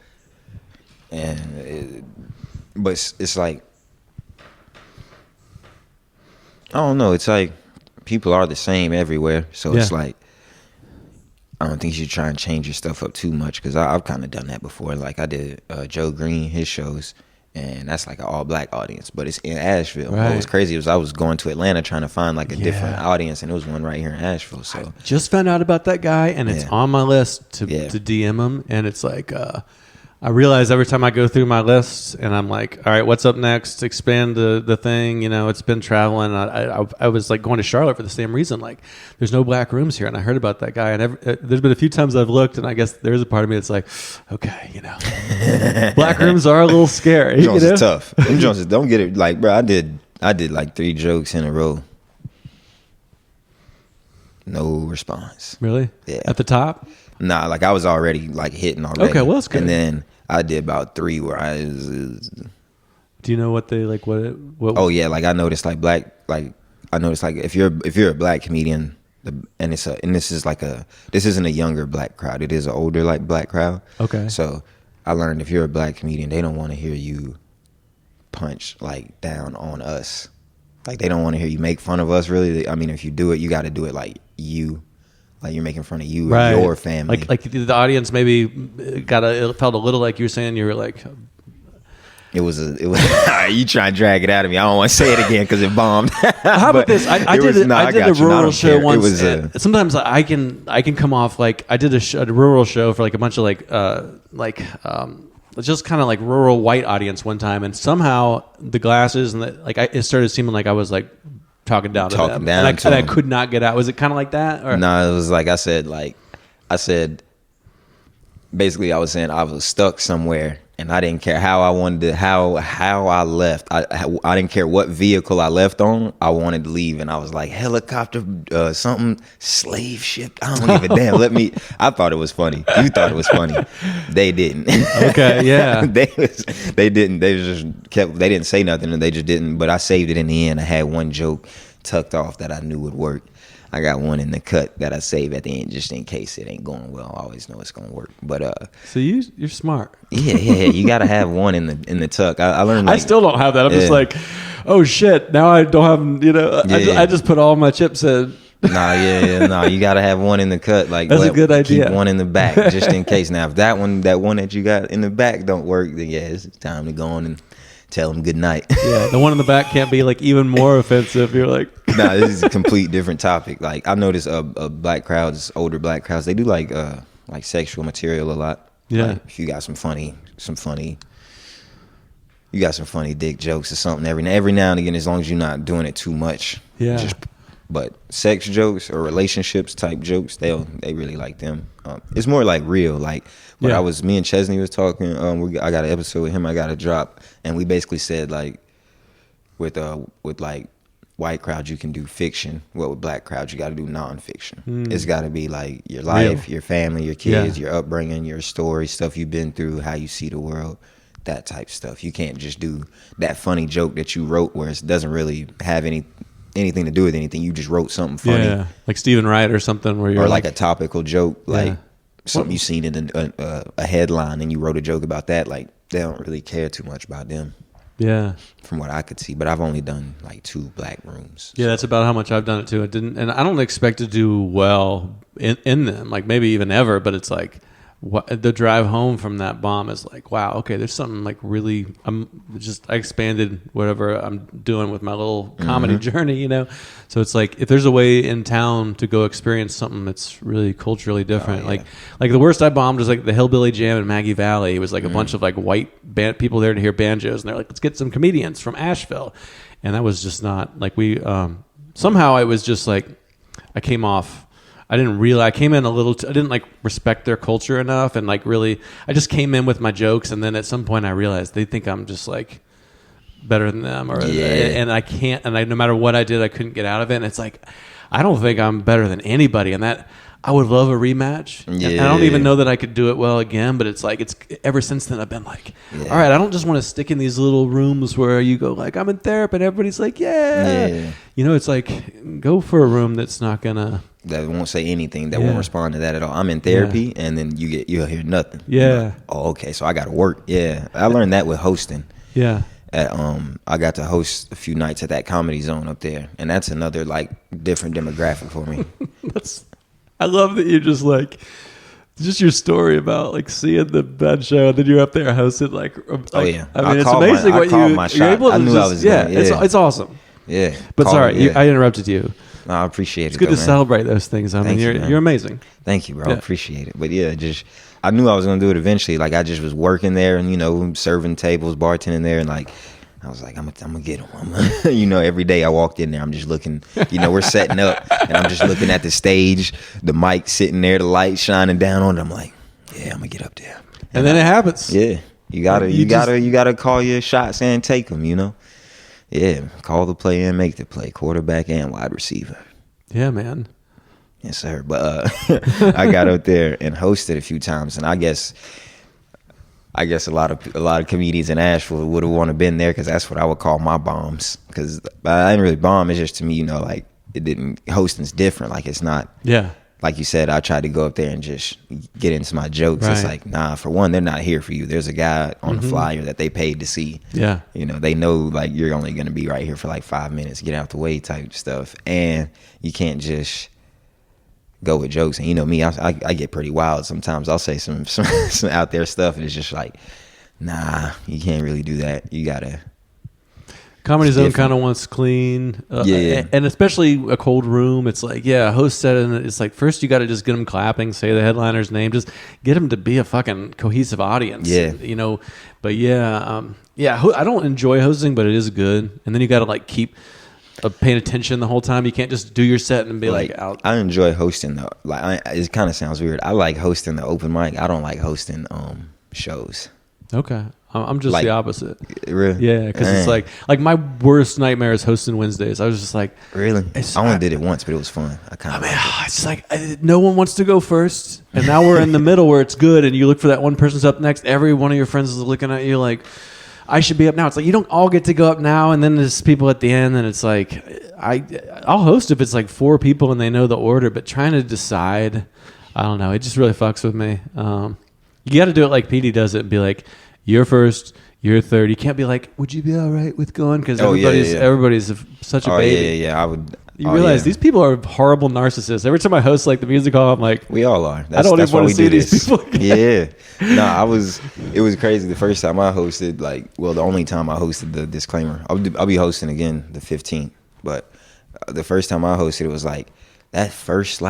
but it's like, I don't know. It's like people are the same everywhere. So it's like, I don't think you should try and change your stuff up too much, because I've kind of done that before. Like I did Joe Green, his shows, and that's like an all-black audience, but it's in Asheville. Right. What was crazy was I was going to Atlanta trying to find like a different audience, and it was one right here in Asheville. So I just found out about that guy, and it's on my list to DM him, and it's like I realize every time I go through my lists and I'm like, all right, what's up next? Expand the thing. You know, it's been traveling. I was like going to Charlotte for the same reason. Like, there's no black rooms here. And I heard about that guy. And there's been a few times I've looked, and I guess there's a part of me that's like, okay, you know, black rooms are a little scary. Jones is tough. Them Jones, don't get it. Like, bro, I did like 3 jokes in a row. No response. Really? Yeah. At the top? Nah, like I was already like hitting already. Okay, well, that's good. And then I did about 3 where I was. Do you know what they like? What? Oh yeah, like I noticed like if you're a black comedian, this isn't a younger black crowd. It is an older like black crowd. Okay. So I learned if you're a black comedian, they don't want to hear you punch like down on us. Like they don't want to hear you make fun of us. Really, I mean, if you do it, you got to do it like you. Like you're making fun of you right. and your family. Like the audience maybe it felt a little like you were saying you were like. It was you trying to drag it out of me. I don't want to say it again because it bombed. How about this? I did a rural show once. Sometimes I can come off like I did a rural show for like a bunch of just kind of like rural white audience one time, and somehow the glasses and it started seeming like I was like talking down to them. And I could not get out. Was it kind of like that? Or? No, it was like I said basically I was saying I was stuck somewhere and I didn't care how I wanted to, how I left. I didn't care what vehicle I left on. I wanted to leave, and I was like, helicopter, something, slave ship. I don't even damn. I thought it was funny. You thought it was funny. They didn't. Okay, yeah. they didn't. They just kept. They didn't say nothing, and they just didn't. But I saved it in the end. I had one joke tucked off that I knew would work. I got one in the cut that I save at the end just in case it ain't going well. I always know it's gonna work. But so you're smart. Yeah. You gotta have one in the tuck. I learned. I still don't have that. I'm just like, oh shit. Now I don't have. I just put all my chips in. Nah. You gotta have one in the cut. Like that's a good idea. Keep one in the back just in case. Now if that one that you got in the back don't work, then it's time to go on and tell them good night. Yeah, the one in the back can't be like even more offensive. You're like, nah, this is a complete different topic. Like I noticed black crowds, older black crowds, they do like sexual material a lot. Yeah, like, if you got some funny, you got some funny dick jokes or something every now and again, as long as you're not doing it too much. Yeah, just But sex jokes or relationships type jokes, they really like them. It's more like real. Like when me and Chesney was talking. I got an episode with him. I got a drop, and we basically said like with like white crowds you can do fiction. Well, with black crowds you got to do nonfiction. It's got to be like your life, your family, your kids, your upbringing, your story, stuff you've been through, how you see the world. That type stuff. You can't just do that funny joke that you wrote where it doesn't really have anything to do with anything. You just wrote something funny. Yeah, like Stephen Wright or something where you're or like a topical joke, like something you seen in a headline and you wrote a joke about that. Like they don't really care too much about them. Yeah, from what I could see. But I've only done like 2 black rooms. Yeah, that's about how much I've done it too. It didn't, and I don't expect to do well in them, like maybe even ever. But it's like the drive home from that bomb is like, wow, okay, there's something like really. I expanded whatever I'm doing with my little comedy journey, you know. So it's like if there's a way in town to go experience something that's really culturally different, like the worst I bombed was like the Hillbilly Jam in Maggie Valley. It was like a bunch of like white people there to hear banjos, and they're like, let's get some comedians from Asheville, and that was just not like we. Somehow it was just like I came off. I didn't realize I came in a little. I didn't like respect their culture enough, and like really, I just came in with my jokes, and then at some point I realized they think I'm just like better than them, and I can't. And no matter what I did, I couldn't get out of it. And it's like I don't think I'm better than anybody, and that I would love a rematch. Yeah. And I don't even know that I could do it well again, but it's like it's ever since then I've been like, all right, I don't just want to stick in these little rooms where you go like I'm in therapy and everybody's like, you know, it's like go for a room that's not gonna. That won't say anything. That won't respond to that at all. I'm in therapy, and then you'll hear nothing. Yeah. Like, oh, okay. So I got to work. Yeah. I learned that with hosting. Yeah. I got to host a few nights at that Comedy Zone up there, and that's another like different demographic for me. I love that you're just like. Just your story about like seeing the show, and then you're up there hosting like oh yeah. I mean, it's amazing what you're able to. I knew I was. It's awesome. Yeah. But sorry, I interrupted you. No, I appreciate it. It's good to celebrate those things. I mean, you're amazing. Thank you, bro. I appreciate it. But yeah, I knew I was gonna do it eventually. Like I just was working there and, you know, serving tables, bartending there, and like I was like, I'm gonna get him. You know, every day I walked in there, I'm just looking. You know, we're setting up, and I'm just looking at the stage, the mic sitting there, the light shining down on it. I'm like, yeah, I'm gonna get up there. And then it happens. Yeah, you gotta call your shots and take them. You know. Yeah, call the play and make the play, quarterback and wide receiver. Yeah, man. Yes, sir. But I got up there and hosted a few times, and I guess a lot of comedians in Asheville would have wanted to been there because that's what I would call my bombs. Because I didn't really bomb. It's just to me, you know, like hosting's different. Like it's not. Yeah. Like you said, I tried to go up there and just get into my jokes. Right. It's like, nah, for one, they're not here for you. There's a guy on the flyer that they paid to see. Yeah. You know, they know like you're only going to be right here for like 5 minutes, get out the way type stuff. And you can't just go with jokes. And you know me, I get pretty wild sometimes. I'll say some out there stuff and it's just like, nah, you can't really do that. You got to. Comedy Zone kind of wants clean, and especially a cold room. It's like, host said, and it's like first you got to just get them clapping, say the headliner's name, just get them to be a fucking cohesive audience. Yeah, you know. But I don't enjoy hosting, but it is good. And then you got to like keep paying attention the whole time. You can't just do your set and be like out. I enjoy hosting though. Like it kind of sounds weird. I like hosting the open mic. I don't like hosting shows. Okay. I'm just the opposite. Really? Yeah, because it's like my worst nightmare is hosting Wednesdays. I was just like, really? I only did it once, but it was fun. It's like no one wants to go first, and now we're in the middle where it's good, and you look for that one person's up next. Every one of your friends is looking at you like, I should be up now. It's like you don't all get to go up now, and then there's people at the end, and it's like I'll host if it's like 4 people and they know the order, but trying to decide, I don't know. It just really fucks with me. You got to do it like PD does it and be like, you're first, you're third. You can't be like, would you be all right with going? Because everybody's such a baby. Yeah, I would. You realize these people are horrible narcissists. Every time I host like the music hall, I'm like, we all are. I don't even want to see these people again. Yeah. No, it was crazy. The first time I hosted, the only time I hosted the disclaimer. I'll be hosting again the 15th. But the first time I hosted, it was like that first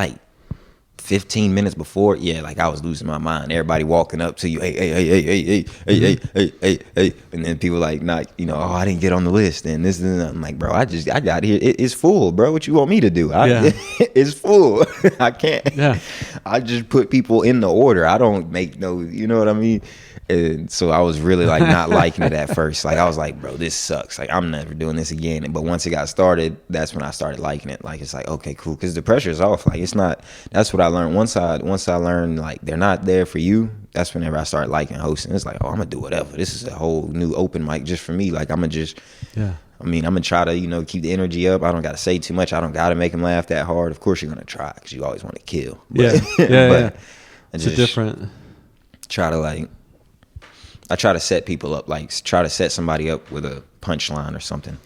15 minutes before, yeah, like I was losing my mind. Everybody walking up to you, hey, and then people like not, oh, I didn't get on the list, and this and that. I'm like, bro, I got here. It's full, bro. What you want me to do? It's full. I can't. Yeah. I just put people in the order. I don't make no, you know what I mean? And so I was really like not liking it at first. Like I was like, bro, this sucks. Like I'm never doing this again. But once it got started, that's when I started liking it. Like it's like, okay, cool, because the pressure's off. Like it's not. That's what I learned. Once I learned like they're not there for you. That's whenever I started liking hosting. It's like, oh, I'm gonna do whatever. This is a whole new open mic just for me. Like I'm gonna just. Yeah. I mean, I'm gonna try to keep the energy up. I don't gotta say too much. I don't gotta make them laugh that hard. Of course, you're gonna try because you always want to kill. But, but it's a different. Try to I try to set people up, like try to set somebody up with a punchline or something,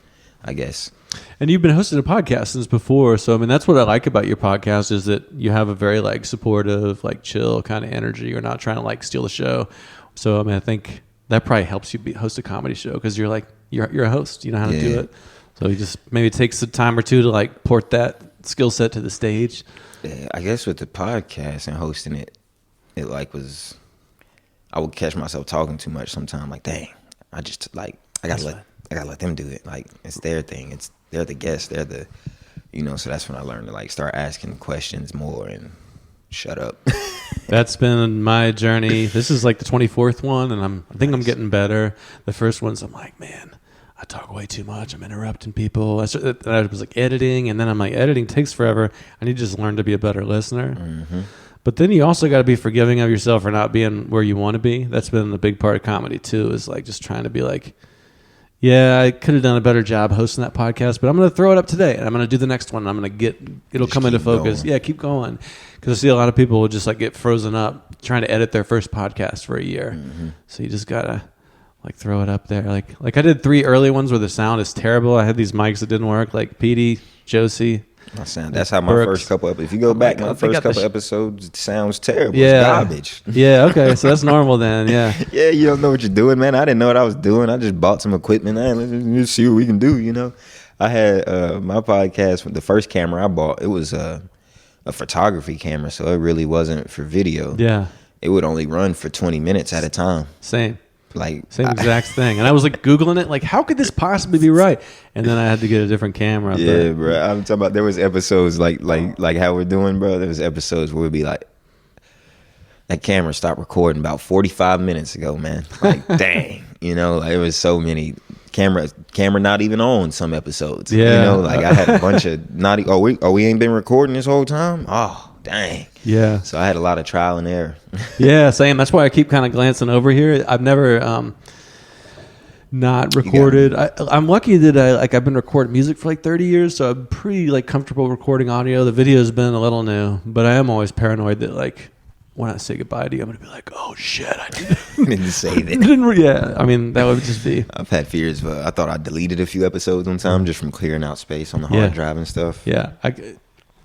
I guess. And you've been hosting a podcast since before, so I mean that's what I like about your podcast is that you have a very like supportive, like chill kind of energy. You're not trying to like steal the show. So I mean I think that probably helps you host a comedy show because you're a host, you know how to do it. So you just maybe it takes a time or two to like port that skill set to the stage. Yeah, I guess with the podcast and hosting it like was. I would catch myself talking too much sometimes. Like, dang, I just like I gotta let them do it. Like it's their thing. They're the guests. They're the, So that's when I learned to like start asking questions more and shut up. That's been my journey. This is like the 24th one, and I think I'm getting better. The first ones, I'm like, man, I talk way too much. I'm interrupting people. I was like editing, and then I'm like, editing takes forever. I need to just learn to be a better listener. Mm-hmm. But then you also got to be forgiving of yourself for not being where you want to be. That's been a big part of comedy too, is like just trying to be like, yeah, I could have done a better job hosting that podcast, but I'm going to throw it up today and I'm going to do the next one. And I'm going to it'll just come into focus. Going. Yeah, keep going. Because I see a lot of people will just like get frozen up trying to edit their first podcast for a year. Mm-hmm. So you just got to like throw it up there. Like I did 3 early ones where the sound is terrible. I had these mics that didn't work, like Petey, Josie. That's how my first couple. If you go back, my first couple episodes, it sounds terrible. Yeah. It's garbage. Yeah. Okay. So that's normal then. Yeah. Yeah. You don't know what you're doing, man. I didn't know what I was doing. I just bought some equipment. Let's see what we can do. I had my podcast with the first camera I bought. It was a photography camera, so it really wasn't for video. Yeah. It would only run for 20 minutes at a time. Same exact thing. And I was like Googling it, like, how could this possibly be right? And then I had to get a different camera. Yeah, bro. I'm talking about there was episodes like how we're doing, bro. There was episodes where we'd be like, that camera stopped recording about 45 minutes ago, man. Like, dang. Like it was so many camera not even on some episodes. Yeah. Like I had a bunch of we ain't been recording this whole time? Oh, dang. Yeah. So I had a lot of trial and error. Yeah, same. That's why I keep kind of glancing over here. I've never not recorded. I'm lucky that I've been recording music for like 30 years, so I'm pretty like comfortable recording audio. The video's been a little new, but I am always paranoid that like when I say goodbye to you, I'm gonna be like, oh shit, I didn't say that. Yeah, I mean that would just be. I've had fears, but I thought I deleted a few episodes one time just from clearing out space on the hard drive and stuff. Yeah, I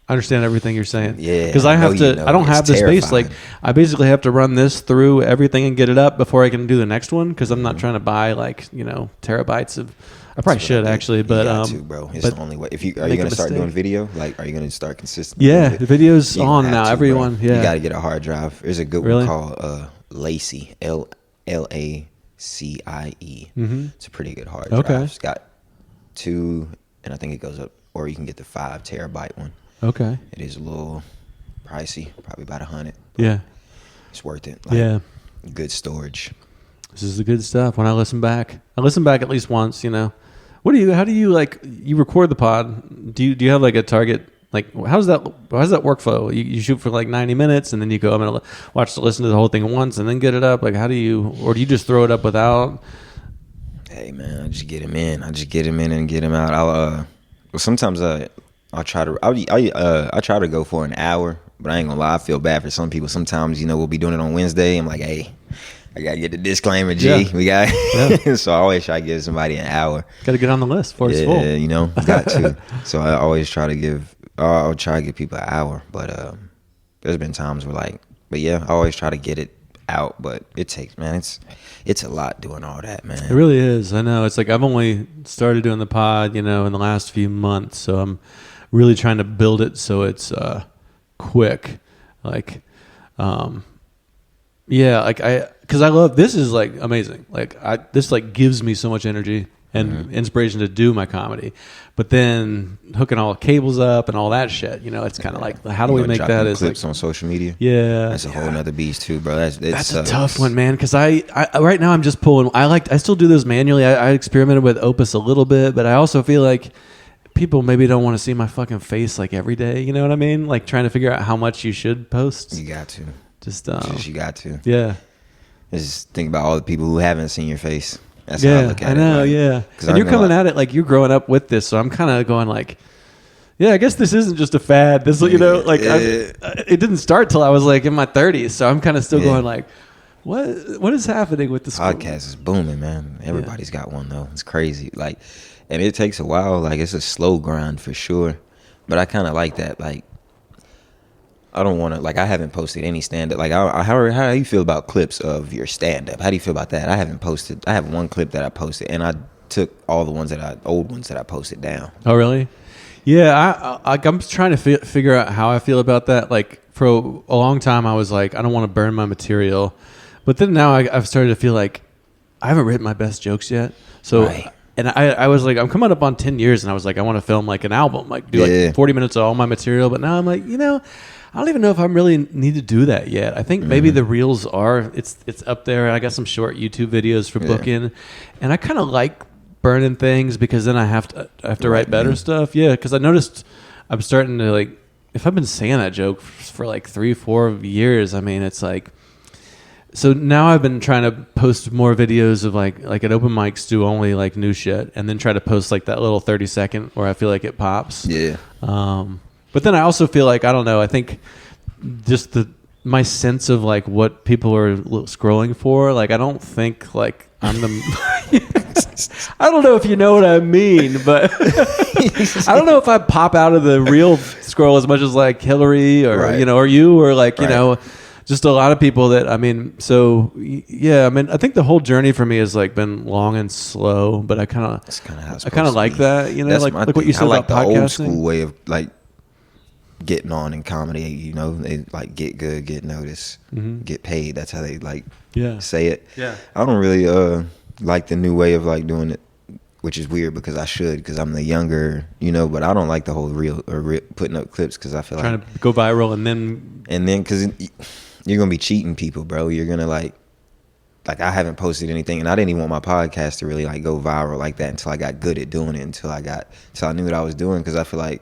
understand everything you're saying. Yeah, because I don't have the space. Like I basically have to run this through everything and get it up before I can do the next one. Because I'm not trying to buy like terabytes of. I probably should actually, but bro, it's the only way. Are you gonna start doing video? Like, are you gonna start consistently? Yeah, the video's on now. Everyone, you gotta get a hard drive. There's a good one called Lacie, LACIE. Mm-hmm. It's a pretty good hard drive. Okay, it's got 2, and I think it goes up, or you can get the 5 terabyte one. Okay, it is a little pricey, probably about 100. Yeah, it's worth it. Good storage. This is the good stuff. When I listen back at least once. How do you record the pod? Do you have like a target? Like, how's that workflow? You shoot for like 90 minutes and then you go, I'm going to listen to the whole thing once and then get it up. Like, do you just throw it up without? Hey man, I just get him in. and get him out. Sometimes I'll try to, I try to go for an hour, but I ain't gonna lie. I feel bad for some people. Sometimes, we'll be doing it on Wednesday. I'm like, hey, I gotta get the disclaimer, G. Yeah. We got so I always try to give somebody an hour. Got to get on the list before it's full. Yeah, got to. So I always try to give. I'll try to give people an hour, but there's been times where but yeah, I always try to get it out. But it takes, man. It's a lot doing all that, man. It really is. I know. It's like I've only started doing the pod, in the last few months, so I'm really trying to build it so it's quick. Like, yeah, like because I love, this is like amazing. Like this like gives me so much energy and inspiration to do my comedy. But then hooking all the cables up and all that shit, you know, it's kind of like, how do we make that as clips like, on social media? Yeah, that's a whole nother beast too, bro. That's a tough one, man. Because I right now I'm just pulling. I still do those manually. I experimented with Opus a little bit, but I also feel like people maybe don't want to see my fucking face like every day. You know what I mean? Like trying to figure out how much you should post. You got to. Just you got to. Yeah. Just think about all the people who haven't seen your face. That's how I look at it. I know, like, yeah. And you're coming at it like you're growing up with this, so I'm kind of going like, yeah, I guess this isn't just a fad. This, you know, like it didn't start till I was like in my 30s, so I'm kind of still going like, what is happening with this podcast is booming, man. Everybody's got one though. It's crazy, like, and it takes a while. Like, it's a slow grind for sure, but I kind of like that. Like, I don't want to, like, I haven't posted any stand-up. Like, how do you feel about clips of your stand-up? How do you feel about that? I haven't posted. I have one clip that I posted, and I took all the old ones that I posted down. Oh, really? Yeah, I'm trying to figure out how I feel about that. Like, for a long time, I was like, I don't want to burn my material. But then now I've started to feel like I haven't written my best jokes yet. So, and I was like, I'm coming up on 10 years, and I was like, I want to film like an album, like do like 40 minutes of all my material. But now I'm like, you know, I don't even know if I really need to do that yet. I think maybe the reels it's up there. I got some short YouTube videos for booking, and I kind of like burning things because then I have to write better stuff. Yeah, because I noticed I'm starting to like, if I've been saying that joke for like 3-4 years, I mean, it's like, so now I've been trying to post more videos of like at open mics, do only like new shit, and then try to post like that little 30-second where I feel like it pops. Yeah. But then I also feel like, I don't know, I think just my sense of like what people are scrolling for, like I don't think like I'm the I don't know if you know what I mean, but I don't know if I pop out of the real scroll as much as like Hillary or you know, or you, or like you know, just a lot of people that, I mean, so yeah, I mean, I think the whole journey for me has like been long and slow, but I kind of like that, you know, like what you said about the podcasting. Old school way of like getting on in comedy, you know, they like get good, get noticed, get paid. That's how they like say it. Yeah, I don't really like the new way of like doing it, which is weird because I should, because I'm the younger, you know, but I don't like the whole putting up clips because I feel trying to go viral and then because you're gonna be cheating people, bro. You're gonna like I haven't posted anything, and I didn't even want my podcast to really like go viral like that until I got good at doing it, until I knew what I was doing, because I feel like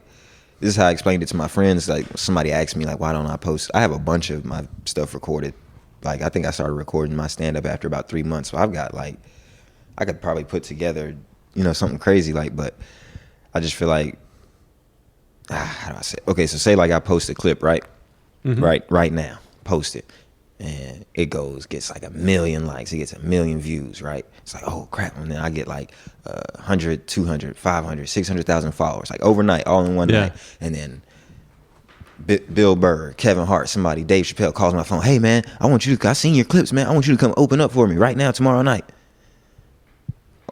this is how I explained it to my friends. Like, somebody asked me like, why don't I post? I have a bunch of my stuff recorded. Like, I think I started recording my stand-up after about 3 months, so I've got like, I could probably put together, you know, something crazy, like, but I just feel like, how do I say? Okay, so say like I post a clip, right? Right now, post it, and it gets like 1 million likes, it gets 1 million views, right? It's like, oh crap, and then I get like 100, 200, 500, 600,000 followers, like overnight, all in one night, and then Bill Burr, Kevin Hart, somebody, Dave Chappelle calls my phone, hey man, I seen your clips, man, I want you to come open up for me right now, tomorrow night.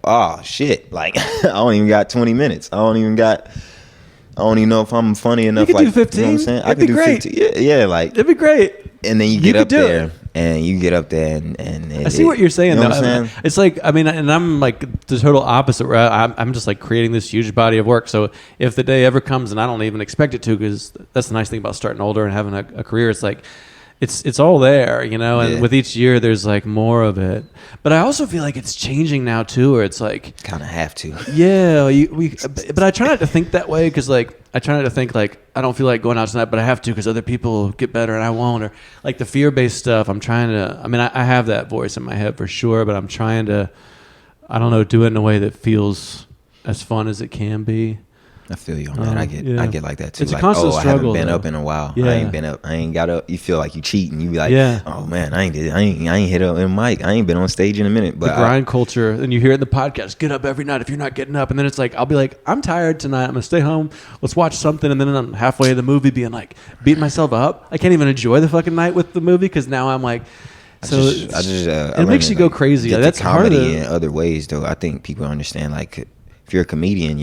Oh shit, like I don't even got 20 minutes, I don't even know if I'm funny enough. You could like, do 15. You know what I'm saying? I could do great. 15. Yeah, like it'd be great. And then you get up there, and I see what you're saying. You know though. what I'm saying? It's like, I mean, and I'm like the total opposite. Where I'm just like creating this huge body of work. So if the day ever comes, and I don't even expect it to, because that's the nice thing about starting older and having a career. It's like, it's all there, you know. And with each year, there's like more of it. But I also feel like it's changing now too, where it's like kind of have to. Yeah, but I try not to think that way, because like I try not to think like I don't feel like going out tonight, but I have to because other people get better and I won't, or like the fear-based stuff. I'm trying to. I mean, I have that voice in my head for sure, but I'm trying to, I don't know, do it in a way that feels as fun as it can be. I feel you on that. I get like that too. It's like, a constant struggle. I haven't been up in a while. Yeah. I ain't been up. I ain't got up. You feel like you cheating. You be like, oh man, I ain't hit up in mic. I ain't been on stage in a minute. But the grind culture, and you hear it in the podcast. Get up every night if you're not getting up, and then it's like I'll be like, I'm tired tonight. I'm gonna stay home. Let's watch something, and then I'm halfway to the movie, being like, beating myself up. I can't even enjoy the fucking night with the movie because now I'm like. So it makes you go crazy. That's comedy in other ways, though. I think people understand. Like, if you're a comedian,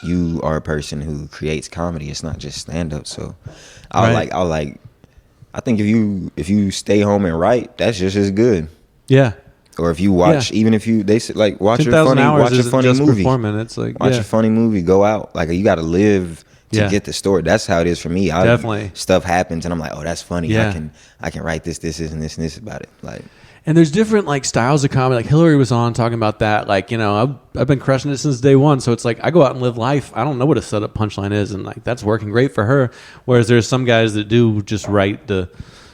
you are a person who creates comedy. It's not just stand up. So I'll like I think if you stay home and write, that's just as good. Yeah. Or if you watch, even if they say like watch a 10,000 funny hours isn't just movie, performing. It's like watch a funny movie, go out. Like you got to live to get the story. That's how it is for me. Definitely. Stuff happens and I'm like, oh, that's funny. Yeah. I can write this, and this about it. Like. And there's different like styles of comedy. Like Hillary was on talking about that. Like, you know, I've been crushing it since day one. So it's like I go out and live life. I don't know what a setup punchline is, and like that's working great for her. Whereas there's some guys that do just write the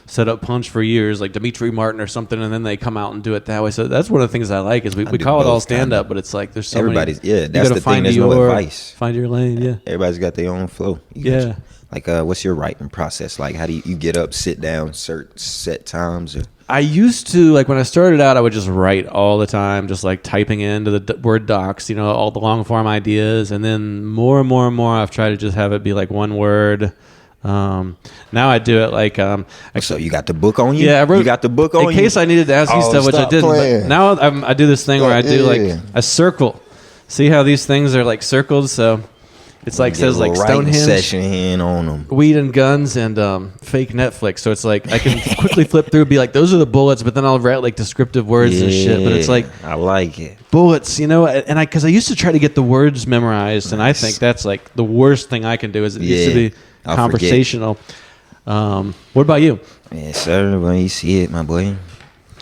setup punch for years, like Dimitri Martin or something, and then they come out and do it that way. So that's one of the things I like is we call it all stand up, but it's like there's so everybody's many. yeah. That's the thing. There's no advice. Find your lane. Yeah. Everybody's got their own flow. Like what's your writing process like? How do you get up, sit down, set times? Or? I used to, like when I started out, I would just write all the time, just like typing into the Word docs, you know, all the long form ideas. And then more and more and more, I've tried to just have it be like one word. Now I do it like so you got the book on you? Yeah, I wrote, you got the book on you? in case I needed to ask you stuff, which I didn't. But now I do this thing where I do like a circle. See how these things are like circled? So it's like says like Stonehenge, session in on them, weed and guns, and fake Netflix. So it's like I can quickly flip through, be like, those are the bullets, but then I'll write like descriptive words and shit. But it's like I like it, bullets, you know. And because I used to try to get the words memorized, and I think that's like the worst thing I can do. Is it needs to be conversational. What about you? Yes, sir. When you see it, my boy,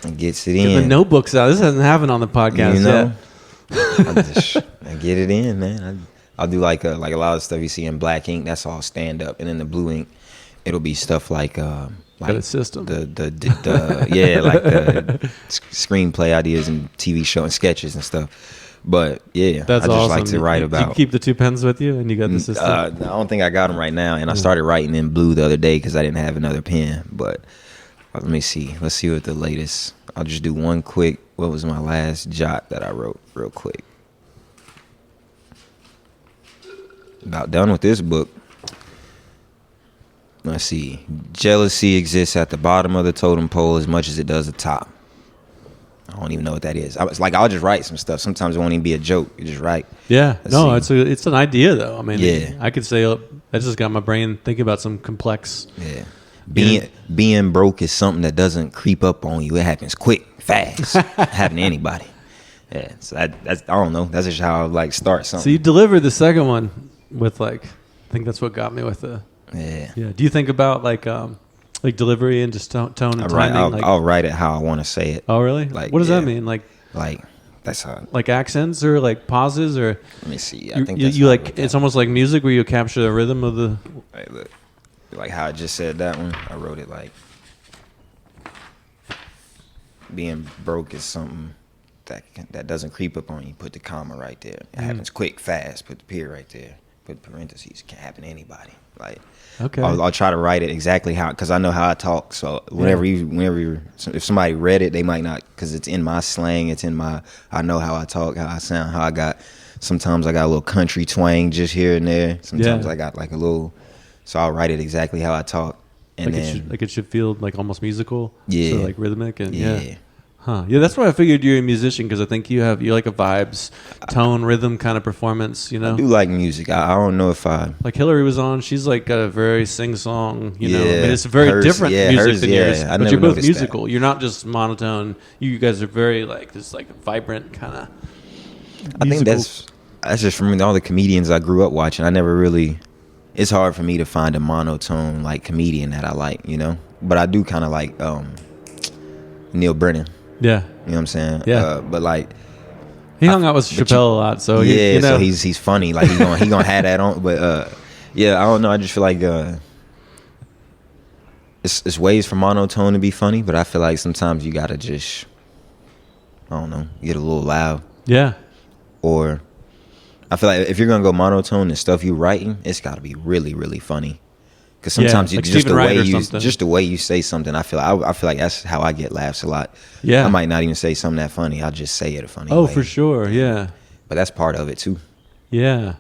it gets it in. Get the notebooks out. This hasn't happened on the podcast yet. I get it in, man. I'll do like a lot of stuff you see in black ink. That's all stand up, and in the blue ink, it'll be stuff like got a system. Like the screenplay ideas and TV show and sketches and stuff. But yeah, that's I just awesome. like to write about. You keep the 2 pens with you, and you got the system. I don't think I got them right now, and I started writing in blue the other day because I didn't have another pen. But let me see. Let's see what the latest. I'll just do one quick. What was my last jot that I wrote real quick? About done with this book. Let's see. Jealousy exists at the bottom of the totem pole as much as it does the top. I don't even know what that is. I'll just write some stuff. Sometimes it won't even be a joke. You just write. Yeah. It's an idea though. I mean, I could say I just got my brain thinking about some complex. Yeah. Being broke is something that doesn't creep up on you. It happens quick, fast. Happen to anybody. Yeah. So that's I don't know. That's just how I like start something. So you delivered the second one with like, I think that's what got me with the. Yeah. Do you think about like delivery and just tone and timing? I'll write it how I want to say it. Oh, really? Like, what does that mean? Like that's how. Like accents or like pauses or. Let me see. I think you like it's almost like music where you capture the rhythm of the. Right, look, like how I just said that one. I wrote it like being broke is something that doesn't creep up on you. Put the comma right there. It happens quick, fast. Put the period right there. Put parentheses. Can happen to anybody. Like, okay. I'll try to write it exactly how, because I know how I talk. So if somebody read it, they might not, because it's in my slang. It's in I know how I talk, how I sound, sometimes I got a little country twang just here and there. Sometimes I got like a little, so I'll write it exactly how I talk. And it should feel like almost musical. Yeah. So like rhythmic and Huh. Yeah, that's why I figured you're a musician, because I think you're like a vibes, tone, rhythm kind of performance, you know? I do like music. I don't know if I... Like Hillary was on, she's like got a very sing-song, you know? I mean, it's very different music than yours, but you're both musical. You're not just monotone. You guys are very like this like vibrant kind of I think that's just from all the comedians I grew up watching. I never really... It's hard for me to find a monotone like comedian that I like, you know? But I do kind of like Neil Brennan. Yeah. You know what I'm saying? Yeah. But like he hung out with Chappelle a lot, so yeah, you know. So he's funny. Like he gonna have that on. But I don't know. I just feel like it's ways for monotone to be funny, but I feel like sometimes you gotta just I don't know, get a little loud. Yeah. Or I feel like if you're gonna go monotone and stuff you writing, it's gotta be really, really funny. Because sometimes like just the way you say something, I feel like that's how I get laughs a lot. Yeah, I might not even say something that funny. I'll just say it a funny way. Oh, for sure, yeah. But that's part of it too. Yeah.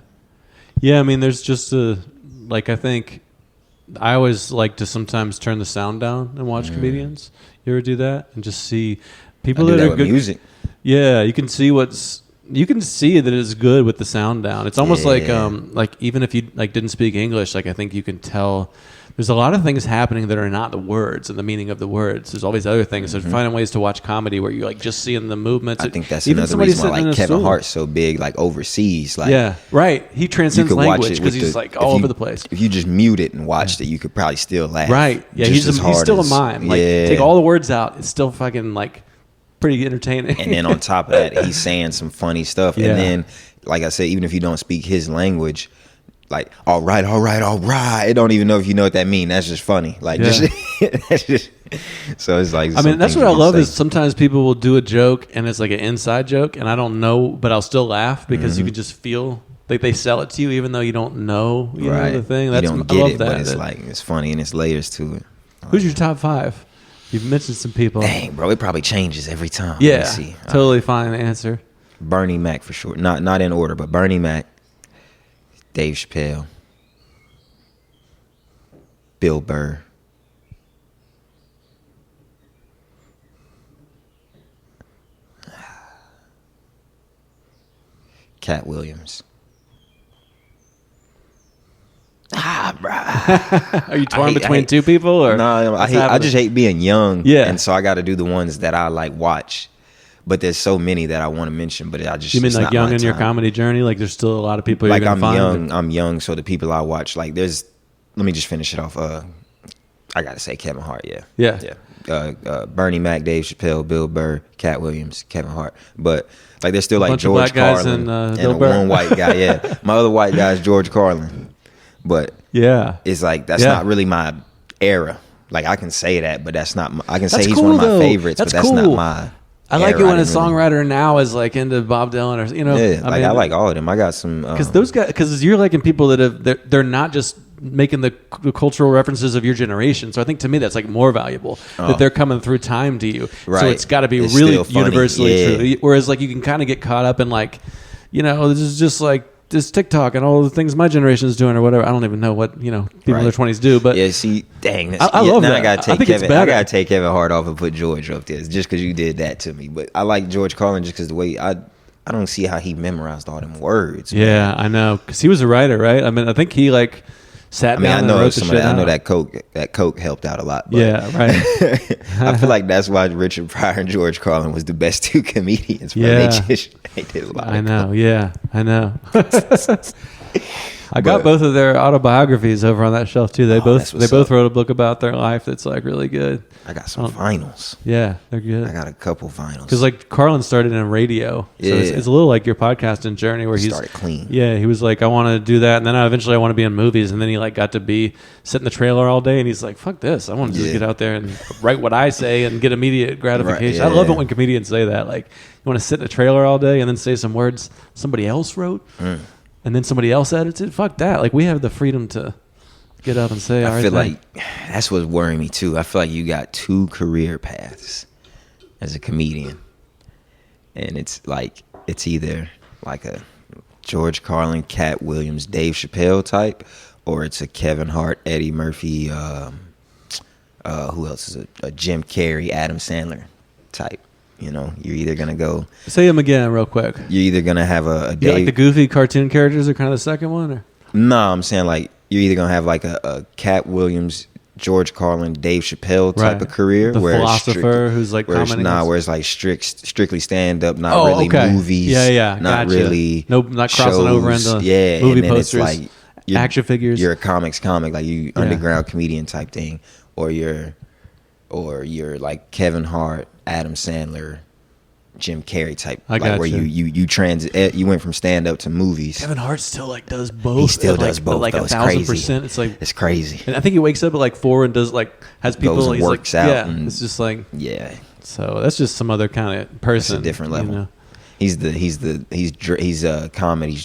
I mean, there's just I think I always like to sometimes turn the sound down and watch comedians. You ever do that and just see people that are with good music? Yeah, you can see what's you can see that it's good with the sound down. It's almost like even if you like didn't speak English, like I think you can tell there's a lot of things happening that are not the words and the meaning of the words. There's all these other things. So finding ways to watch comedy where you're like just seeing the movements. I think that's another reason why like Kevin Hart's so big, like overseas. Like yeah, right. He transcends language because he's like all over the place. If you just mute it and watched it, you could probably still laugh. Right. Yeah, he's still a mime. Like take all the words out, it's still fucking like pretty entertaining. And then on top of that, he's saying some funny stuff. Yeah. And then, like I said, even if you don't speak his language, like, all right. It don't even know if you know what that means. That's just funny. Like, just so it's like. I mean, that's what I love is sometimes people will do a joke and it's like an inside joke, and I don't know, but I'll still laugh because you can just feel like they sell it to you, even though you don't know, you know the thing. That's, you don't get it, but it's like it's funny and it's layers to it. Who's your top 5? You've mentioned some people. Dang, bro, it probably changes every time. Yeah, totally fine answer. Bernie Mac for sure. Not in order, but Bernie Mac, Dave Chappelle, Bill Burr, Cat Williams. Are you torn between two people or no? I just hate being young. Yeah, and so I got to do the ones that I like watch. But there's so many that I want to mention. But I just you mean like young in your comedy journey? Like there's still a lot of people. Like I'm young. So the people I watch, like there's. Let me just finish it off. I gotta say Kevin Hart. Yeah. Bernie Mac, Dave Chappelle, Bill Burr, Cat Williams, Kevin Hart. But like there's still like George Carlin and one white guy. Yeah, my other white guy is George Carlin. But it's like that's not really my era. Like I can say that, but that's not. I can say he's one of my favorites, but that's not my. I like it when a songwriter now is like into Bob Dylan or I like all of them. I got some because those guys because you're liking people that have they're not just making the cultural references of your generation. So I think to me that's like more valuable that they're coming through time to you. Right. So it's got to be really universally true. Whereas like you can kind of get caught up in like this is just like. This TikTok and all the things my generation is doing or whatever. I don't even know what people in their 20s do. But see, dang, I love that. I gotta take Kevin Hart off and put George up there just because you did that to me. But I like George Carlin just because the way I don't see how he memorized all them words. Yeah, man. I know because he was a writer, right? I mean, I think he like sat down and wrote the shit out. I know that Coke helped out a lot. But yeah, right. I feel like that's why Richard Pryor and George Carlin was the best two comedians. Yeah, they did a lot. I know. Yeah, I know. I got both of their autobiographies over on that shelf too. They both wrote a book about their life that's like really good. I got some vinyls. Yeah, they're good. I got a couple vinyls because like Carlin started in radio, so it's a little like your podcasting journey where he started clean. Yeah, he was like, I want to do that, and then eventually I want to be in movies, and then he like got to sit in the trailer all day, and he's like, fuck this, I want to just get out there and write what I say and get immediate gratification. Right, I love it when comedians say that, like you want to sit in a trailer all day and then say some words somebody else wrote. And then somebody else edits it. Fuck that. Like we have the freedom to get up and say. I feel like that's what's worrying me too. I feel like you got two career paths as a comedian, and it's either like a George Carlin, Cat Williams, Dave Chappelle type, or it's a Kevin Hart, Eddie Murphy. Who else is a Jim Carrey, Adam Sandler type. You're either gonna go. Say them again, real quick. You're either gonna have a Dave, like the goofy cartoon characters are kind of the second one, or no? I'm saying like you're either gonna have like a Cat Williams, George Carlin, Dave Chappelle type of career, the where philosopher who's like commenting. Where it's like strictly stand up, not really movies. Yeah, not really. Nope, not crossing over into movie and then posters. It's like action figures. You're a comic, like you underground comedian type thing, or you're like Kevin Hart, Adam Sandler, Jim Carrey type, where you went from stand up to movies. Kevin Hart still like does both. He still does both. Like 1,000%. It's like it's crazy. And I think he wakes up at like 4 and does like has people. Goes and he's works like, out. It's just like So that's just some other kind of person. It's a different level. He's comedy's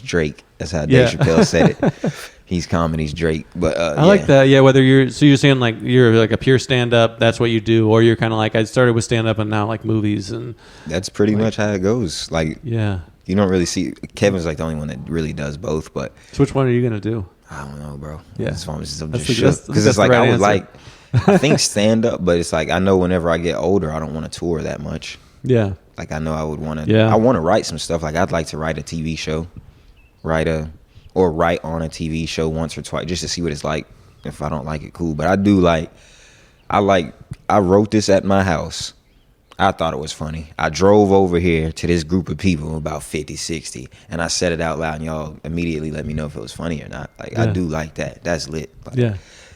Drake. That's how Dave Chappelle said it. He's comedy's Drake, but I like that. Yeah, whether you're saying like you're like a pure stand up, that's what you do, or you're kind of like I started with stand up and now like movies, and that's pretty much how it goes. Like you don't really see Kevin's like the only one that really does both. But so which one are you gonna do? I don't know, bro. Yeah, I'm just shook because it's like I would I think stand up, but it's like I know whenever I get older, I don't want to tour that much. Yeah. Like I know I would want to. Yeah. I want to write some stuff. Like I'd like to write a TV show, write on a TV show once or twice just to see what it's like. If I don't like it, cool. But I wrote this at my house. I thought it was funny. I drove over here to this group of people, about 50, 60, and I said it out loud, and y'all immediately let me know if it was funny or not. Like, I do like that. That's lit. Like,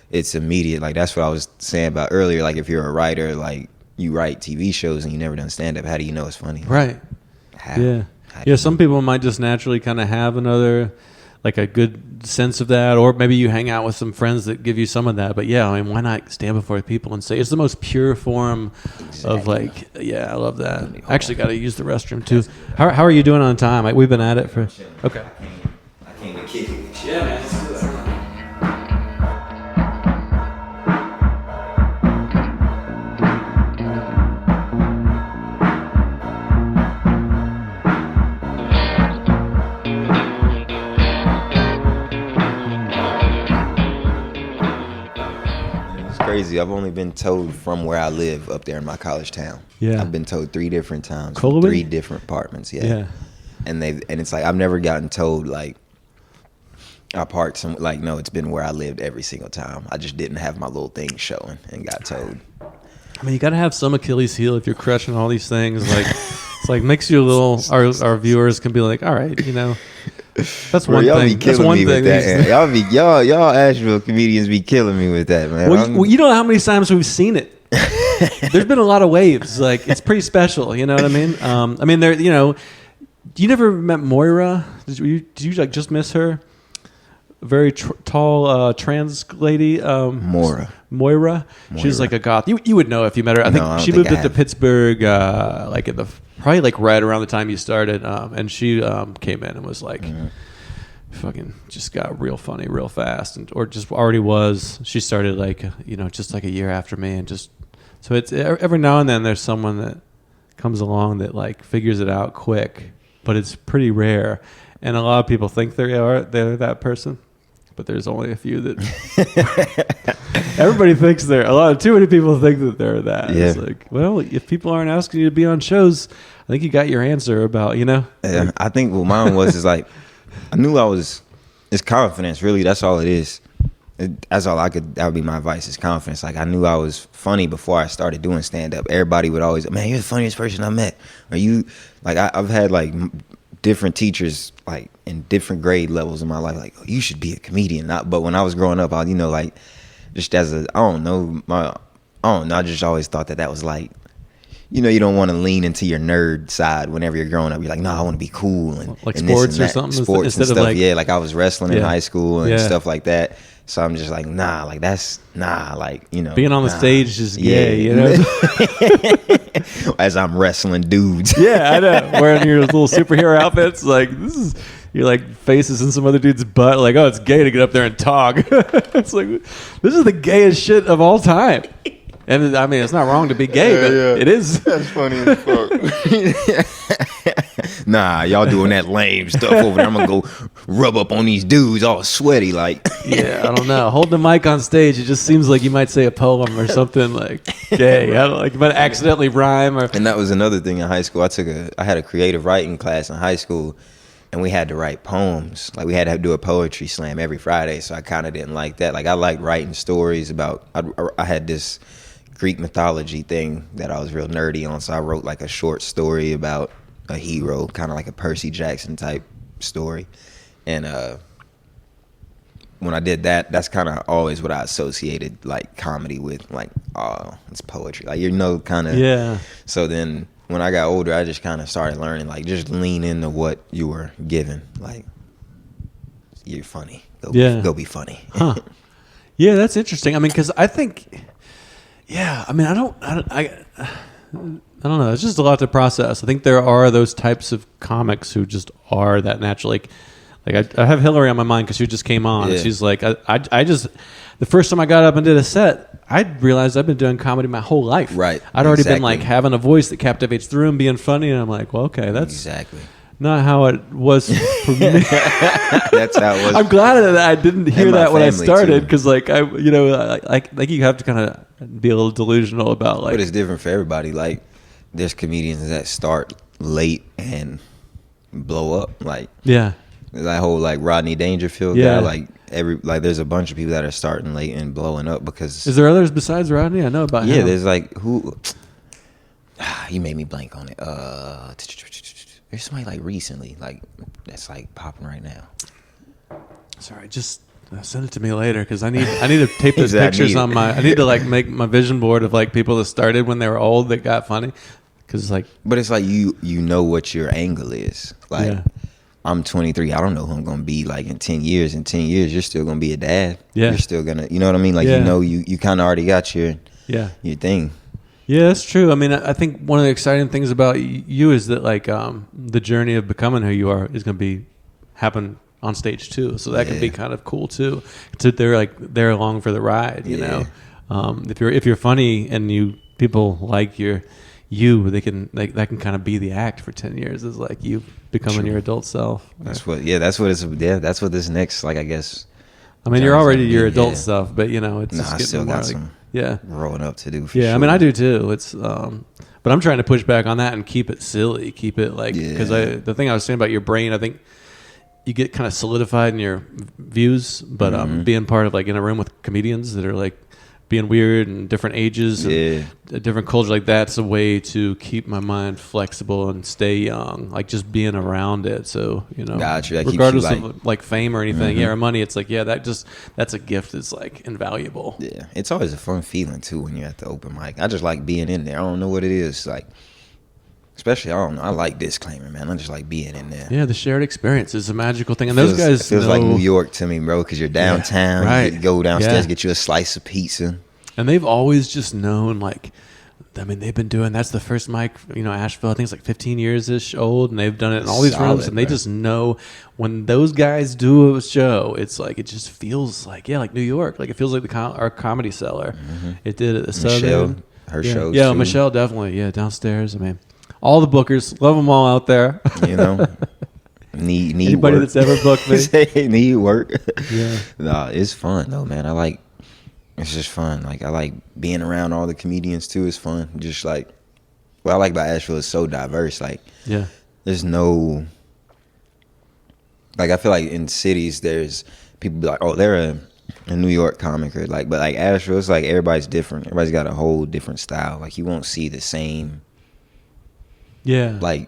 it's immediate. Like, that's what I was saying about earlier. Like, if you're a writer, like, you write TV shows and you never done stand-up, how do you know it's funny? Right. How? Yeah, some people might just naturally kind of have like a good sense of that, or maybe you hang out with some friends that give you some of that. But yeah, I mean, why not stand before people and say it's the most pure form of like, yeah, I love that. I actually got to use the restroom too. How are you doing on time? We've been at it for, okay. I came to kick it. Yeah, man. Let's do that. Crazy. I've only been towed from where I live up there in my college town. Yeah. I've been towed 3 different times. Colby? 3 different apartments. Yeah. And it's like I've never gotten told like I parked some like no, it's been where I lived every single time. I just didn't have my little thing showing and got towed. I mean, you got to have some Achilles heel if you're crushing all these things. Like it's like makes you a little. Our viewers can be like, all right, you know. That's one y'all thing. Be killing That's one me thing. With that, y'all Asheville comedians be killing me with that, man. Well, you know how many times we've seen it. There's been a lot of waves. Like it's pretty special. You know what I mean? I mean, there. You know, you never met Moira? Did you like just miss her? Very tall trans lady. Moira. She's like a goth. You would know if you met her. I think she moved up to Pittsburgh like at the probably like right around the time you started, and she came in and was like, fucking just got real funny real fast, or just already was. She started like just like a year after me, and just so it's every now and then there's someone that comes along that like figures it out quick, but it's pretty rare, and a lot of people think they're that person. But there's only a few that everybody thinks too many people think that they're that. Yeah. It's like, well, if people aren't asking you to be on shows, I think you got your answer about, Yeah, I think what mine was is like, I knew it's confidence, really. That's all it is. That's all that would be my advice is confidence. Like I knew I was funny before I started doing stand up. Everybody would always, man, you're the funniest person I met. Or you, like I've had like different teachers like in different grade levels in my life like, oh, you should be a comedian. But when I was growing up, I like just as I just always thought that was like, you don't want to lean into your nerd side whenever you're growing up. You're like, no, I want to be cool and like and sports or something. Sports and stuff. Like I was wrestling in high school and stuff like that. So I'm just like, nah, like that's like being on the stage is gay, as I'm wrestling dudes. Yeah, I know. Wearing your little superhero outfits, like you're like faces in some other dude's butt. Like, oh, it's gay to get up there and talk. It's like this is the gayest shit of all time. And I mean, it's not wrong to be gay, but it is. That's funny as fuck. Nah, y'all doing that lame stuff over there. I'm gonna go rub up on these dudes all sweaty like. Yeah, I don't know. Holding the mic on stage, it just seems like you might say a poem or something like gay. I don't like, but accidentally rhyme. And that was another thing in high school. I had a creative writing class in high school, and we had to write poems. Like we had to do a poetry slam every Friday. So I kind of didn't like that. Like I liked writing stories about. I had this Greek mythology thing that I was real nerdy on. So I wrote like a short story about a hero, kind of like a Percy Jackson type story. And when I did that, that's kind of always what I associated like comedy with. Like, oh, it's poetry. Like, kind of. Yeah. So then when I got older, I just kind of started learning, like, just lean into what you were given. Like, you're funny. Go be funny. Huh. Yeah, that's interesting. I mean, because I think... Yeah, I mean, I don't know. It's just a lot to process. I think there are those types of comics who just are that natural. Like I have Hillary on my mind because she just came on. Yeah. And she's like, I just, the first time I got up and did a set, I realized I've been doing comedy my whole life. Right. I'd already been like having a voice that captivates the room, being funny, and I'm like, well, okay, that's exactly not how it was for me. That's how it was. I'm glad that I didn't hear that when I started because, like, I you have to kind of be a little delusional about like. But it's different for everybody. Like there's comedians that start late and blow up. Like Yeah. that whole like Rodney Dangerfield Yeah. guy. Like there's a bunch of people that are starting late and blowing up because. Is there others besides Rodney? I know about him. Yeah, there's like who. You made me blank on it. There's somebody like recently, like that's like popping right now. Sorry, just send it to me later because I need to tape those Exactly. pictures on my. I need to like make my vision board of like people that started when they were old that got funny, because like. But it's like you know what your angle is. Like Yeah. I'm 23. I don't know who I'm gonna be like in 10 years. In 10 years, you're still gonna be a dad. Yeah. You're still gonna, you know what I mean? Like Yeah. you know, you kind of already got your thing. Yeah, that's true. I mean, I think one of the exciting things about you is that like the journey of becoming who you are is going to happen on stage too. So that can be kind of cool too. They're along for the ride, you know. If you're funny and people like that can kind of be the act for 10 years is like you becoming your adult self. That's what this next, like, I guess. I mean, you're already your adult self, but you know, it's just I getting still more got like, some growing up to do. For sure. I mean, I do too. It's, but I'm trying to push back on that and keep it silly, keep it like, because the thing I was saying about your brain, I think you get kind of solidified in your views, but being part of like in a room with comedians that are like being weird and different ages and a different culture, like that's a way to keep my mind flexible and stay young, like just being around it. So, you know, regardless of like fame or anything, or money, it's like, that's a gift that's like invaluable. Yeah. It's always a fun feeling too when you're at the open mic. I just like being in there. I don't know what it is. Like, especially, I don't know. I like Disclaimer, man. I just like being in there. Yeah, the shared experience is a magical thing. And those guys it feels like New York to me, bro, because you're downtown. Yeah, right. You go downstairs, get you a slice of pizza. And they've always just known, like, I mean, they've been doing, that's the first mic, you know, Asheville, I think it's like 15 years-ish old, and they've done it in all these rooms, and they just know when those guys do a show, it's like, it just feels like, like New York. Like, it feels like our Comedy Cellar. It did at the Southern. Her shows, yeah, too. Michelle, definitely. downstairs. I mean, all the bookers, love them all out there. You know, need anybody work. that's ever booked me. Need work. Yeah. Nah, it's fun though, man. It's just fun. Like, I like being around all the comedians too. It's fun. Just like, what I like about Asheville is so diverse. Like, there's no, like, I feel like in cities there's people be like, oh, they're a New York comic, or like, but like Asheville, it's like everybody's different. Everybody's got a whole different style. Like, you won't see the same like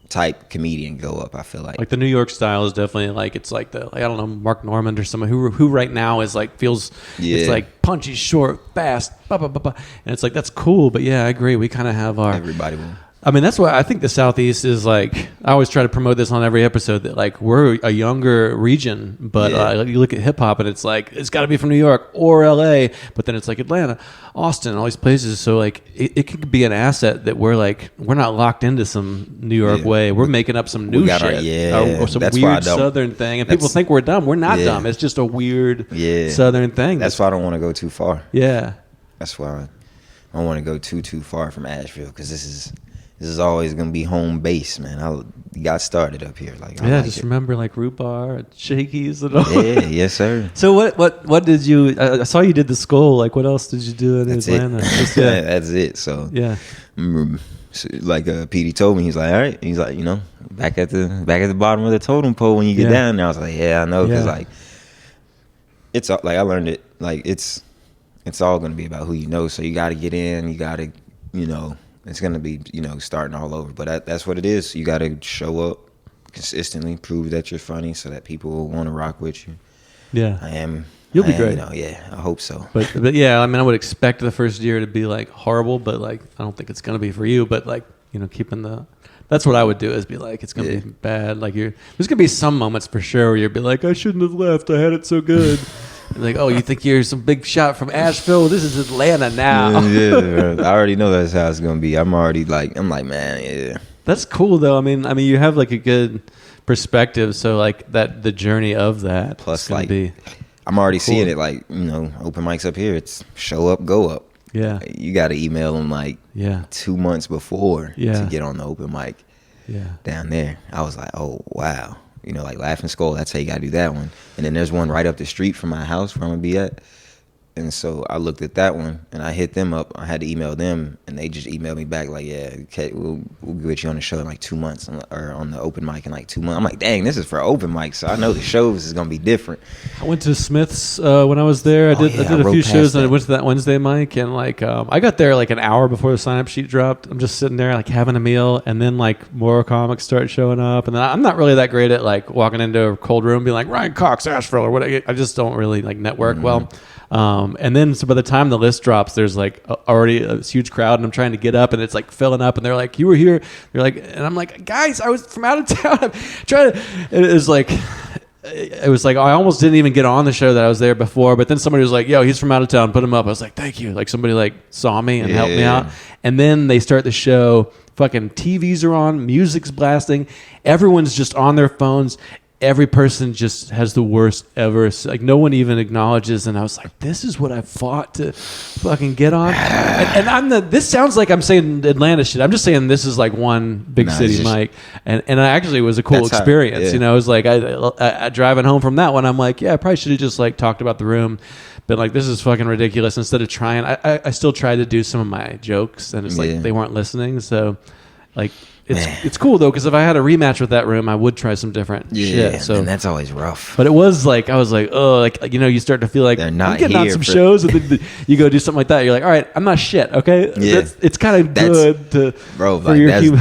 type comedian go up. I feel like the New York style is definitely like, it's like I don't know, Mark Normand or someone who right now is like feels it's like punchy, short, fast, and it's like, that's cool. But I agree, we kind of have our everybody will. I mean, that's why I think the Southeast is like, I always try to promote this on every episode, that like we're a younger region, but you look at hip hop and it's like, it's got to be from New York or LA, but then it's like Atlanta, Austin, all these places. So like it could be an asset that we're not locked into some New York way. We're making up some new shit or some weird Southern thing. And people think we're dumb. We're not dumb. It's just a weird Southern thing. That's why I don't want to go too far. Yeah. That's why I don't want to go too far from Asheville, because this is always gonna be home base, man. I got started up here, like remember like Root Bar, and Shakey's, and all. Yeah, yes sir. So what did you? I saw you did the Skull. Like, what else did you do in Atlanta? That's it. So like Petey told me, he's like, all right. He's like, you know, back at the bottom of the totem pole when you get down there. I was like, I know, because like it's like, I learned it, like it's all gonna be about who you know. So you got to get in. You got to, you know. It's going to be, you know, starting all over. But that's what it is. You got to show up consistently, prove that you're funny so that people will want to rock with you. Yeah. I am. You'll be great. You know, I hope so. But I mean, I would expect the first year to be like horrible, but like, I don't think it's going to be for you. But like, you know, that's what I would do, is be like, it's going to be bad. Like, there's going to be some moments for sure where you'll be like, I shouldn't have left. I had it so good. Like, oh, you think you're some big shot from Asheville? This is Atlanta now. I already know that's how it's gonna be. I'm like, man, That's cool though. I mean, you have like a good perspective. So like the journey of that. Plus, like, I'm already seeing it. Like, you know, open mics up here, it's show up, go up. Yeah. You got to email them like 2 months before to get on the open mic. Yeah. Down there, I was like, oh wow. You know, like Laughing Skull, that's how you got to do that one. And then there's one right up the street from my house where I'm going to be at. And so I looked at that one and I hit them up. I had to email them and they just emailed me back like, yeah, okay, we'll get you on the show in like 2 months, or on the open mic in like 2 months. I'm like, dang, this is for open mic, so I know the shows is gonna be different. I went to Smith's when I was there. I did a few shows and I went to that Wednesday mic, and like I got there like an hour before the sign up sheet dropped. I'm just sitting there like having a meal, and then like more comics start showing up, and then I'm not really that great at like walking into a cold room being like Ryan Cox, Asheville, or what. I just don't really like network well. And then so by the time the list drops, there's like already a huge crowd, and I'm trying to get up, and it's like filling up, and they're like, "You were here." They're like, and I'm like, "Guys, I was from out of town." I'm trying to. It was like I almost didn't even get on the show that I was there before, but then somebody was like, "Yo, he's from out of town. Put him up." I was like, "Thank you." Like somebody like saw me and helped me out, and then they start the show. Fucking TVs are on, music's blasting, everyone's just on their phones. Every person just has the worst ever. Like no one even acknowledges, and I was like, "This is what I fought to fucking get on." And this sounds like I'm saying Atlanta shit. I'm just saying this is like one big city mic, and I actually it was a cool experience. You know, it was like I driving home from that one. I'm like, yeah, I probably should have just like talked about the room, but like this is fucking ridiculous. Instead of trying, I still tried to do some of my jokes, and it's like they weren't listening. So, like. It's cool though, because if I had a rematch with that room, I would try some different shit. So and that's always rough. But it was like I was like, oh, like you know, you start to feel like they're not I'm getting on some shows, and then you go do something like that. You're like, all right, I'm not shit, okay? Yeah. It's kind of good to for your human.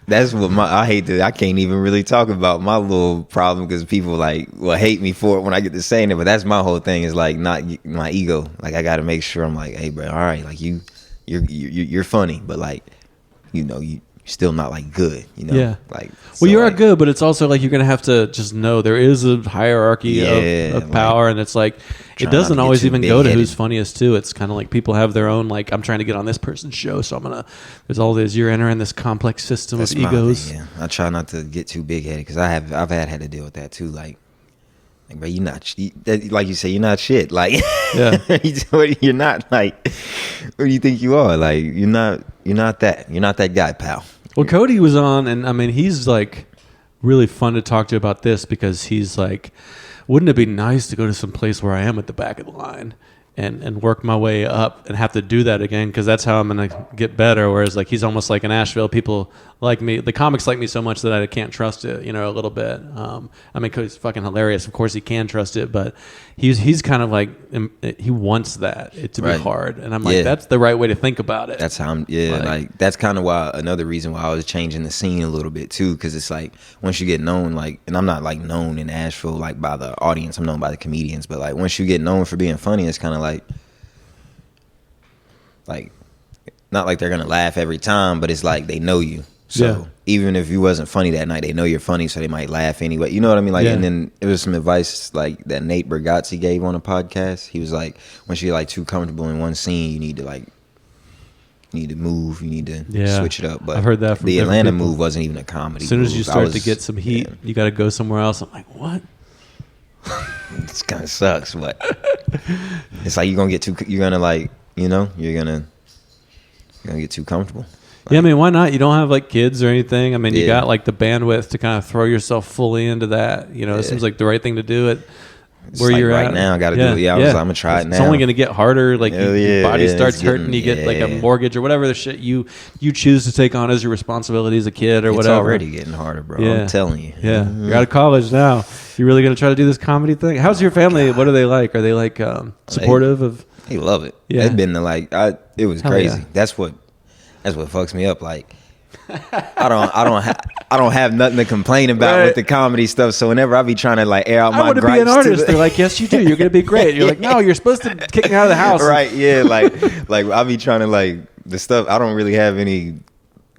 That's what I hate to. I can't even really talk about my little problem because people like will hate me for it when I get to saying it. But that's my whole thing is like not my ego. Like I got to make sure I'm like, hey, bro, all right, like you're funny, but like you know you. Still not like good, you know. Yeah. Like, well, you are good, but it's also like you're gonna have to just know there is a hierarchy of power, and it's like it doesn't always even go to who's funniest too. It's kind of like people have their own like I'm trying to get on this person's show, so I'm gonna. There's all this. You're entering this complex system of egos. Thing, I try not to get too big headed because I've had to deal with that too. Like, bro, you're not like you say you're not shit. Like, you're not like. What do you think you are? Like, you're not that. You're not that guy, pal. Well, Cody was on, and I mean, he's like really fun to talk to about this because he's like, wouldn't it be nice to go to some place where I am at the back of the line and work my way up and have to do that again because that's how I'm going to get better. Whereas like he's almost like in Asheville, people like me, the comics like me so much that I can't trust it, you know, a little bit. I mean, Cody's fucking hilarious. Of course he can trust it, but he's kind of like, he wants it to be hard. And I'm like, that's the right way to think about it. That's how I'm, like that's kind of why, another reason why I was changing the scene a little bit too. Cause it's like, once you get known, like, and I'm not like known in Asheville, like by the audience, I'm known by the comedians, but like once you get known for being funny, it's kind of like, not like they're gonna laugh every time, but it's like they know you. So even if you wasn't funny that night, they know you're funny, so they might laugh anyway. You know what I mean? Like, and then it was some advice like that Nate Bargatze gave on a podcast. He was like, once you're like too comfortable in one scene, you need to move, you need to switch it up. But I've heard that from the Atlanta move wasn't even a comedy. As soon as you start to get some heat, you got to go somewhere else. I'm like, what? This kind of sucks, but it's like you're gonna get too comfortable. Yeah, I mean, why not? You don't have like kids or anything. I mean, you got like the bandwidth to kind of throw yourself fully into that. You know, it seems like the right thing to do it where like you're right at. Now, I got to do it. I'm gonna try it now. It's only gonna get harder. Like your body starts hurting. You get like a mortgage or whatever the shit you choose to take on as your responsibility as a kid or whatever. It's already getting harder, bro. I'm telling you. Yeah, you're out of college now. You really gonna try to do this comedy thing? How's your family? What are they like? Are they like supportive of? They love it. Yeah, they've been it was crazy. That's what fucks me up. Like, I don't have nothing to complain about with the comedy stuff. So whenever I be trying to like air out my gripes, I want to be an artist. They're like, yes, you do. You're gonna be great. You're like, no, you're supposed to kick me out of the house. Right? Yeah. Like I be trying to like the stuff. I don't really have any.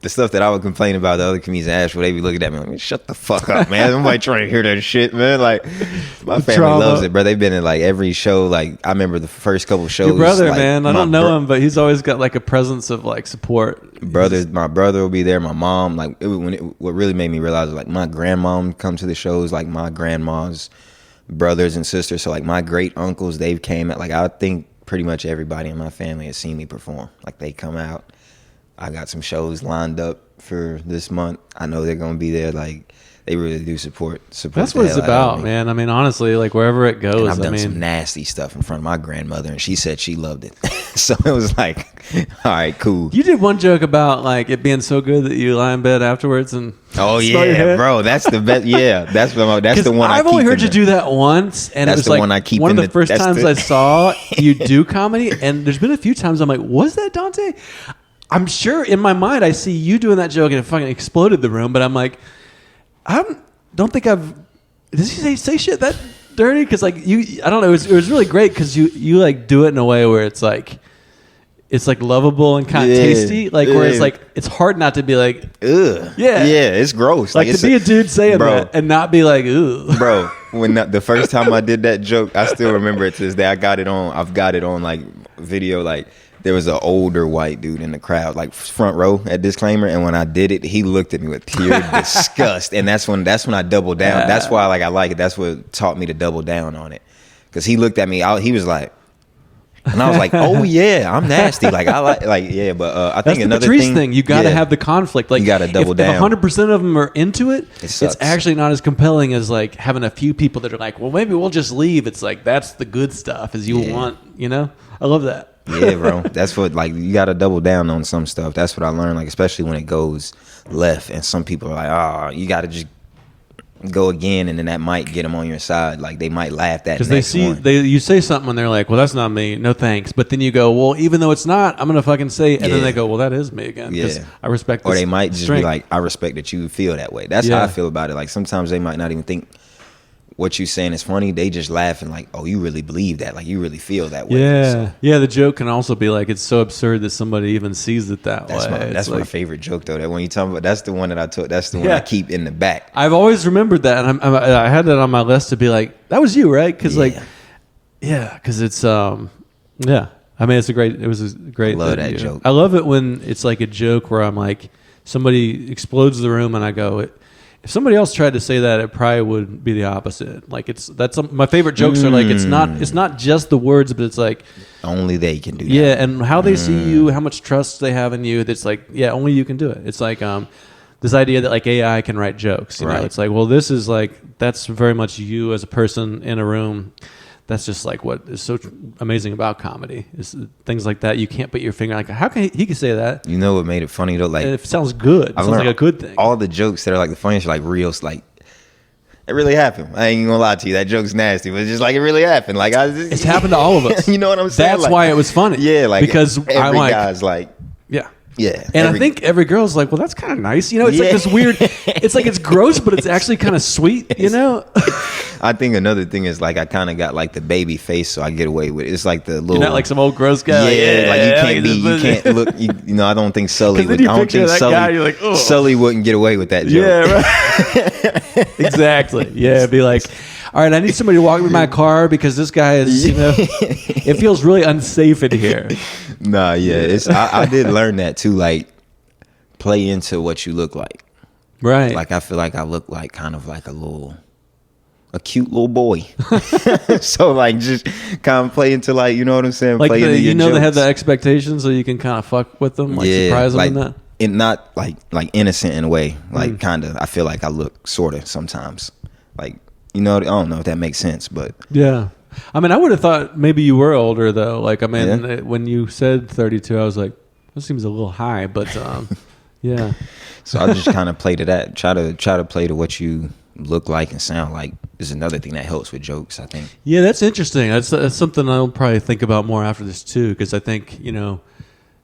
The stuff that I would complain about the other comedians in Asheville, they be looking at me like, shut the fuck up, man. Nobody trying to hear that shit, man. Like, my family loves it, bro. They've been in like every show. Like, I remember the first couple shows. Your brother, like, man. I don't know him, but he's always got like a presence of like support. My brother will be there. My mom, like, what really made me realize, like, my grandmom come to the shows, like my grandma's brothers and sisters. So like my great uncles, they've came at, like, I think pretty much everybody in my family has seen me perform. Like, they come out. I got some shows lined up for this month. I know they're gonna be there. Like they really do support. That's what it's about, man. I mean, honestly, like wherever it goes. And I've done some nasty stuff in front of my grandmother, and she said she loved it. So it was like, all right, cool. You did one joke about like it being so good that you lie in bed afterwards and. Oh yeah, bro, that's the best. Yeah, that's the one. I've only heard you do that once, and it was like one of the first times I saw you do comedy. And there's been a few times I'm like, was that Dante? I'm sure in my mind I see you doing that joke and it fucking exploded the room. But I'm like, don't think I've. Does he say shit that dirty? Because like I don't know. It was really great because you like do it in a way where it's like lovable and kind of tasty, like where it's like it's hard not to be like, ugh, yeah, it's gross. Like to be a dude saying that and not be like, ugh, bro. When the first time I did that joke, I still remember it to this day. I've got it on like video. Like there was an older white dude in the crowd, like front row at Disclaimer, and when I did it, he looked at me with pure disgust, and that's when I doubled down. That's why I like it. That's what taught me to double down on it, because he looked at me. He was like. And I was like, "Oh yeah, I'm nasty." Like I like yeah, but I think another thing you got to have the conflict. Like you got to double down. If 100% of them are into it, it's actually not as compelling as like having a few people that are like, "Well, maybe we'll just leave." It's like that's the good stuff, as you want. You know, I love that. Yeah, bro. That's what like you got to double down on some stuff. That's what I learned. Like especially when it goes left, and some people are like, "Oh, you got to just." Go again, and then that might get them on your side. Like they might laugh at because you say something and they're like, "Well, that's not me. No thanks." But then you go, "Well, even though it's not, I'm gonna fucking say it." And then they go, "Well, that is me again." Yeah, I respect. Or they might just be like, "I respect that you feel that way." That's how I feel about it. Like sometimes they might not even think what you saying is funny. They just laugh and like, "Oh, you really believe that? Like you really feel that way?" Yeah, so, yeah. The joke can also be like, "It's so absurd that somebody even sees it that way." That's my favorite joke though. That when you talk about, that's the one that I took. That's the one I keep in the back. I've always remembered that, and I had that on my list to be like, "That was you, right?" Because because it's yeah. I mean, it was a great. I love that joke. I love it when it's like a joke where I'm like, somebody explodes the room, and I go. If somebody else tried to say that, it probably would be the opposite. Like my favorite jokes are like it's not just the words, but it's like only they can do that. Yeah, and how they see you, how much trust they have in you. That's like only you can do it. It's like this idea that like AI can write jokes. You know, it's like this is like that's very much you as a person in a room. That's just like what is so amazing about comedy is things like that. You can't put your finger like how can he can say that? You know what made it funny though? Like and it sounds good. It sounds like a good thing. All the jokes that are like the funniest are like real. Like it really happened. I ain't gonna lie to you. That joke's nasty, but it's just like it really happened. Like it's happened to all of us. You know what I'm saying? That's like, why it was funny. Yeah, like because every guy's like yeah. Yeah. And I think every girl's like, well, that's kind of nice. You know, it's like this weird, it's like it's gross, but it's actually kind of sweet, you know? I think another thing is like I kind of got like the baby face, so I get away with it. It's like the little. You're not like some old gross guy. Yeah, like you can't look. You know, I don't think Sully would. I don't think Sully wouldn't get away with that joke. Yeah, right. Exactly. Yeah, it'd be like, all right, I need somebody to walk me my car because this guy is, you know, it feels really unsafe in here. Nah, yeah, I did learn that too. Like, play into what you look like. Right. Like, I feel like I look like kind of like a cute little boy. So, like, just kind of play into like, you know what I'm saying? Like, play into your jokes. They have the expectations, so you can kind of fuck with them, like surprise them in that. And not like innocent in a way. Like, kind of. I feel like I look sort of sometimes. Like, you know, I don't know if that makes sense, but yeah. I mean, I would have thought maybe you were older though. Like, I mean, when you said 32, I was like, that seems a little high, but yeah. So I just kind of play to that. Try to play to what you look like and sound like is another thing that helps with jokes, I think. Yeah, that's interesting. That's something I'll probably think about more after this too, because I think, you know,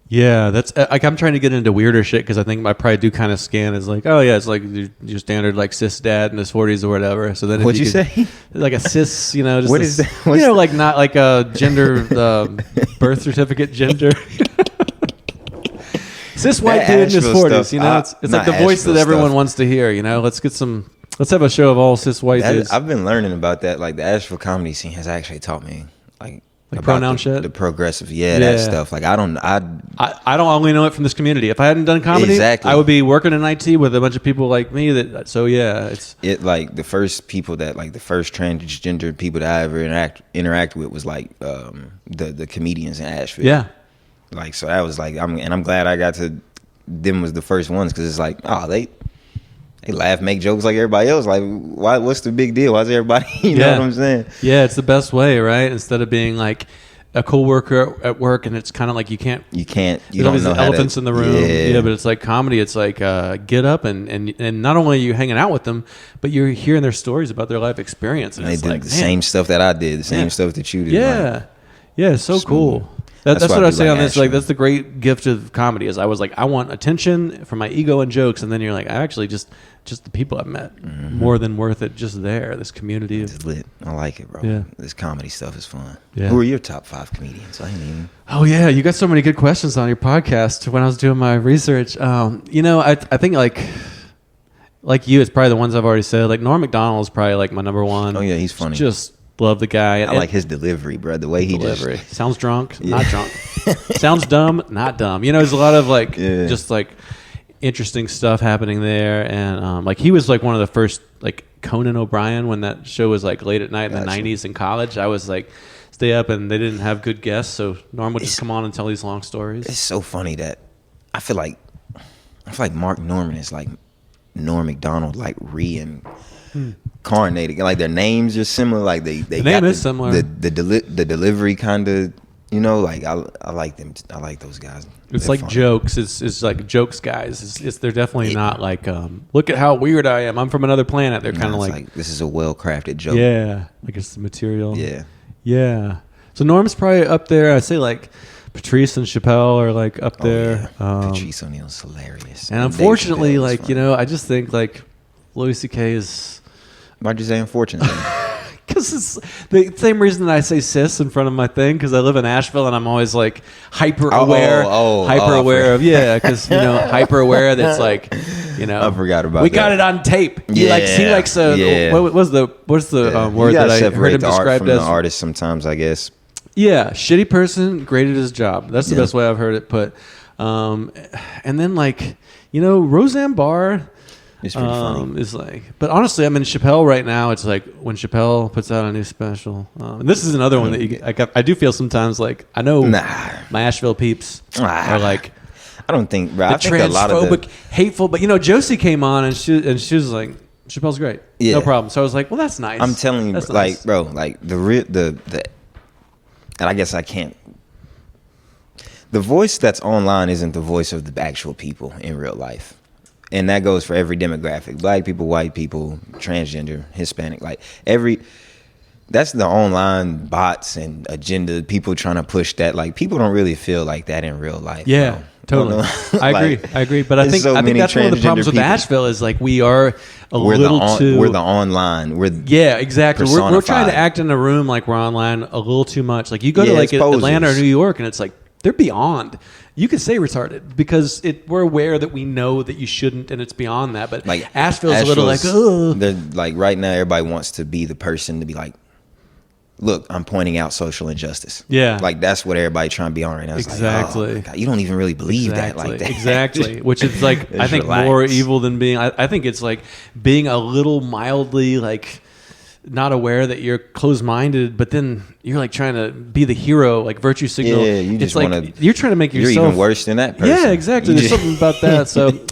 yeah, that's like I'm trying to get into weirder shit because I think I probably do kind of scan as like, oh yeah, it's like your standard like cis dad in his 40s or whatever. So then what'd you say? Like a cis, you know, just what is that? What's you know, like not like a gender birth certificate gender. Cis white dude in his 40s, you know, it's like the voice that everyone wants to hear. You know, let's have a show of all cis white dudes. I've been learning about that. Like the Asheville comedy scene has actually taught me like pronoun shit, the progressive, that stuff. Like I don't only know it from this community. If I hadn't done comedy, I would be working in IT with a bunch of people like me. It's like the first people that like the first transgender people that I ever interact with was like the comedians in Asheville. Yeah, like so that was like I'm glad I got to them was the first ones because it's like, oh, they laugh, make jokes like everybody else. Like, why? What's the big deal? Why's everybody? You know what I'm saying? Yeah, it's the best way, right? Instead of being like a coworker at work, and it's kind of like you don't know elephants in the room. Yeah, but it's like comedy. It's like get up and not only are you hanging out with them, but you're hearing their stories about their life experience. And they it's did like the same stuff that I did, the same stuff that you did. Yeah, yeah, so cool. That's what I say on this. Like, that's the great gift of comedy. Is I was like, I want attention for my ego and jokes, and then you're like, I actually just the people I've met more than worth it. Just there, this community. It's lit. I like it, bro. Yeah. This comedy stuff is fun. Yeah. Who are your top 5 comedians? I ain't even. Oh yeah, you got so many good questions on your podcast. When I was doing my research, I think like you, it's probably the ones I've already said. Like Norm Macdonald is probably like my number one. Oh yeah, he's funny. Just love the guy. I like his delivery, bro. The way he delivery. Sounds drunk, not drunk. Sounds dumb, not dumb. There's a lot of like just like interesting stuff happening there, and like he was like one of the first, like Conan O'Brien, when that show was like late at night in the 90s in college. I was like stay up and they didn't have good guests, so Norm would just come on and tell these long stories. It's so funny that I feel like Mark Norman is like Norm Macdonald, like reincarnated. Like their names are similar. Like the name is similar. The delivery kind of, like I like them. I like those guys. It's like funny. Jokes. It's like jokes guys. They're definitely not like look at how weird I am. I'm from another planet. They're kind of like this is a well crafted joke. Yeah, like it's the material. Yeah. Yeah. So Norm's probably up there. I say like Patrice and Chappelle are like up there. Yeah. Patrice O'Neal's hilarious. And unfortunately, like, I just think like Louis C.K. is... Why'd you say unfortunately? Because it's the same reason that I say sis in front of my thing, because I live in Asheville and I'm always like hyper aware because hyper aware that's like I forgot about we got it on tape. He likes what was the word that I heard him described as? The artist sometimes, I guess. Yeah, shitty person, great at his job. That's the best way I've heard it put. And then like Roseanne Barr. It's pretty funny. Is like, but honestly, I mean, Chappelle right now, it's like when Chappelle puts out a new special. And this is another one that I do feel sometimes like I know my Asheville peeps are like, I don't think, bro. I think a lot of hateful. But Josie came on and she was like, Chappelle's great, no problem. So I was like, well, that's nice. I'm telling you, that's like, nice. bro, like the, and I guess I can't. The voice that's online isn't the voice of the actual people in real life. And that goes for every demographic: black people, white people, transgender, Hispanic. Like that's the online bots and agenda. People trying to push that. Like people don't really feel like that in real life. Yeah, bro. totally. I agree. But I think that's one of the problems with Asheville is like we're the online. Exactly. We're trying to act in a room like we're online a little too much. Like you go to like Atlanta or New York, and it's like they're beyond. You could say retarded because we're aware that we know that you shouldn't, and it's beyond that. But like Asheville's a little like, oh. They're like right now, everybody wants to be the person to be like, look, I'm pointing out social injustice. Yeah, like that's what everybody trying to be on right now. It's exactly. Like, oh, God, you don't even really believe that like that. Exactly. Which is like I think more evil than being. I think it's like being a little mildly like. Not aware that you're closed-minded, but then you're like trying to be the hero, like virtue signal. Yeah, you just want to. You're trying to make yourself. You're even worse than that person. Yeah, exactly. There's something about that. So,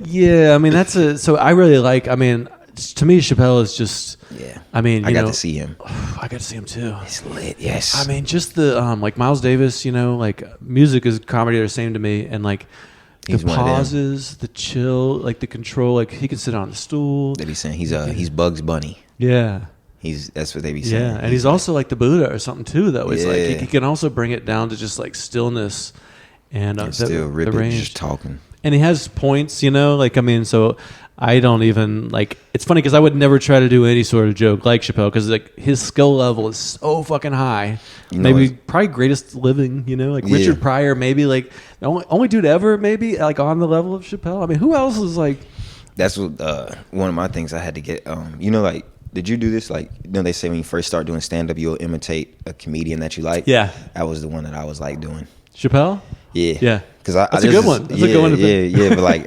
yeah, I mean So I really like. I mean, to me, Chappelle is just. Yeah. I mean, I got to see him. I got to see him too. It's lit. Yes. I mean, just the like Miles Davis. Like music is comedy are the same to me, and like. The pauses, the chill, like the control, like he can sit on the stool. They be saying he's Bugs Bunny. Yeah. That's what they be saying. Yeah, and he's also like the Buddha or something too, though. It's like he can also bring it down to just like stillness and still the range. Just talking. And he has points, like I mean, so I don't even like. It's funny because I would never try to do any sort of joke like Chappelle because like his skill level is so fucking high. Probably greatest living. Like Richard Pryor, maybe like the only dude ever, maybe like on the level of Chappelle. I mean, who else is like? That's what one of my things I had to get. Like. Did you do this? Like, they say when you first start doing stand-up, you'll imitate a comedian that you like. Yeah, that was the one that I was like doing. Chappelle. Yeah. Because that's a good one. That's a good one. Yeah. But like,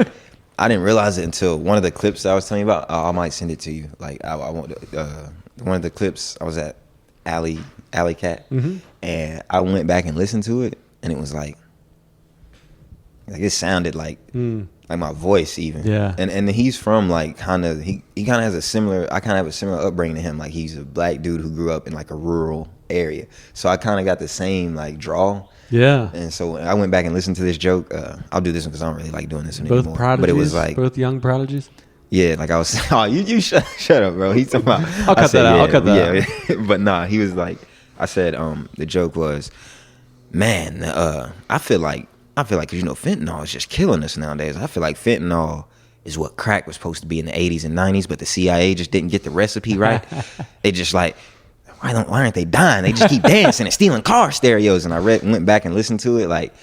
I didn't realize it until one of the clips that I was telling you about. I might send it to you. Like, I want one of the clips. I was at Alley Cat, and I went back and listened to it, and it was like Like it sounded like my voice even. Yeah. And he's from like kind of he kind of has a similar. I kind of have a similar upbringing to him. Like he's a black dude who grew up in like a rural area, so I kind of got the same like draw. Yeah. And so I went back and listened to this joke. I'll do this one because I don't really like doing this one Both anymore. prodigies, but it was like both young prodigies. Yeah, like I was. Oh, you shut up, bro. He's talking about. I'll cut that out. I'll cut that out. But nah, he was like, I said, the joke was, man, I feel like, 'cause fentanyl is just killing us nowadays. I feel like fentanyl is what crack was supposed to be in the 80s and 90s, but the CIA just didn't get the recipe right. They just like, why aren't they dying? They just keep dancing and stealing car stereos. And I went back and listened to it. Like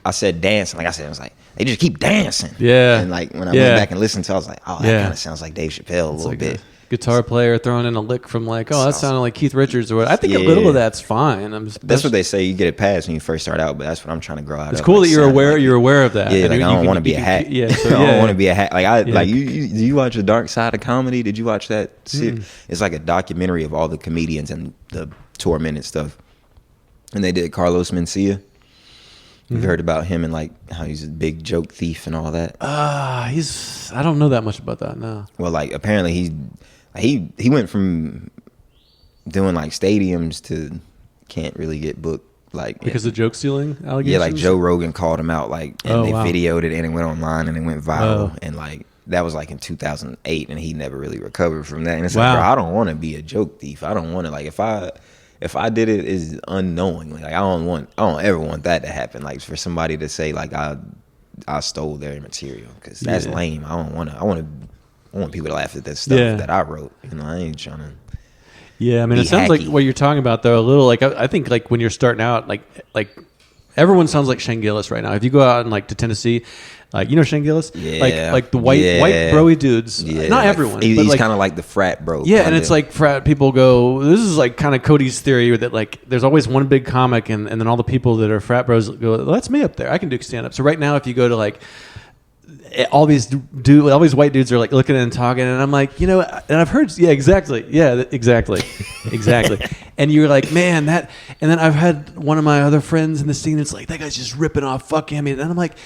I said, dancing. Like I was like, they just keep dancing. Yeah. And like when I went back and listened to it, I was like, oh, that kind of sounds like Dave Chappelle a little bit. Guitar player throwing in a lick from like, oh, that sounded like Keith Richards or what. I think a little of that's fine. That's what they say. You get it past when you first start out, but that's what I'm trying to grow out of. It's cool like, that you're aware of that. Yeah, like I don't want to be a hack. Yeah, I don't want to be a hack. Like do you watch The Dark Side of Comedy? Did you watch that? It's like a documentary of all the comedians and the tormented stuff. And they did Carlos Mencia. You've heard about him and like how he's a big joke thief and all that. I don't know that much about that. No. Well, like apparently he went from doing like stadiums to can't really get booked like because of joke stealing allegations. Yeah, like Joe Rogan called him out like and they videoed it and it went online and it went viral and like that was like in 2008 and he never really recovered from that. And it's like, bro, I don't want to be a joke thief. I don't want to like if I did it is unknowingly. Like I don't ever want that to happen. Like for somebody to say like I stole their material because that's lame. I want people to laugh at that stuff that I wrote. You know, I ain't trying to. Yeah, I mean, it sounds like what you're talking about though. A little like I think like when you're starting out, like everyone sounds like Shane Gillis right now. If you go out and like to Tennessee, like you know Shane Gillis, like the white broy dudes. Not everyone. He's kind of like the frat bro. Yeah, and it's like frat people go. This is like kind of Cody's theory that like there's always one big comic, and then all the people that are frat bros go, well, that's me up there. I can do stand up. So right now, if you go to like all these white dudes are like looking and talking, and I'm like, and I've heard, exactly. And you're like, man, that. And then I've had one of my other friends in the scene. It's like that guy's just ripping off, fuck him, and I'm like.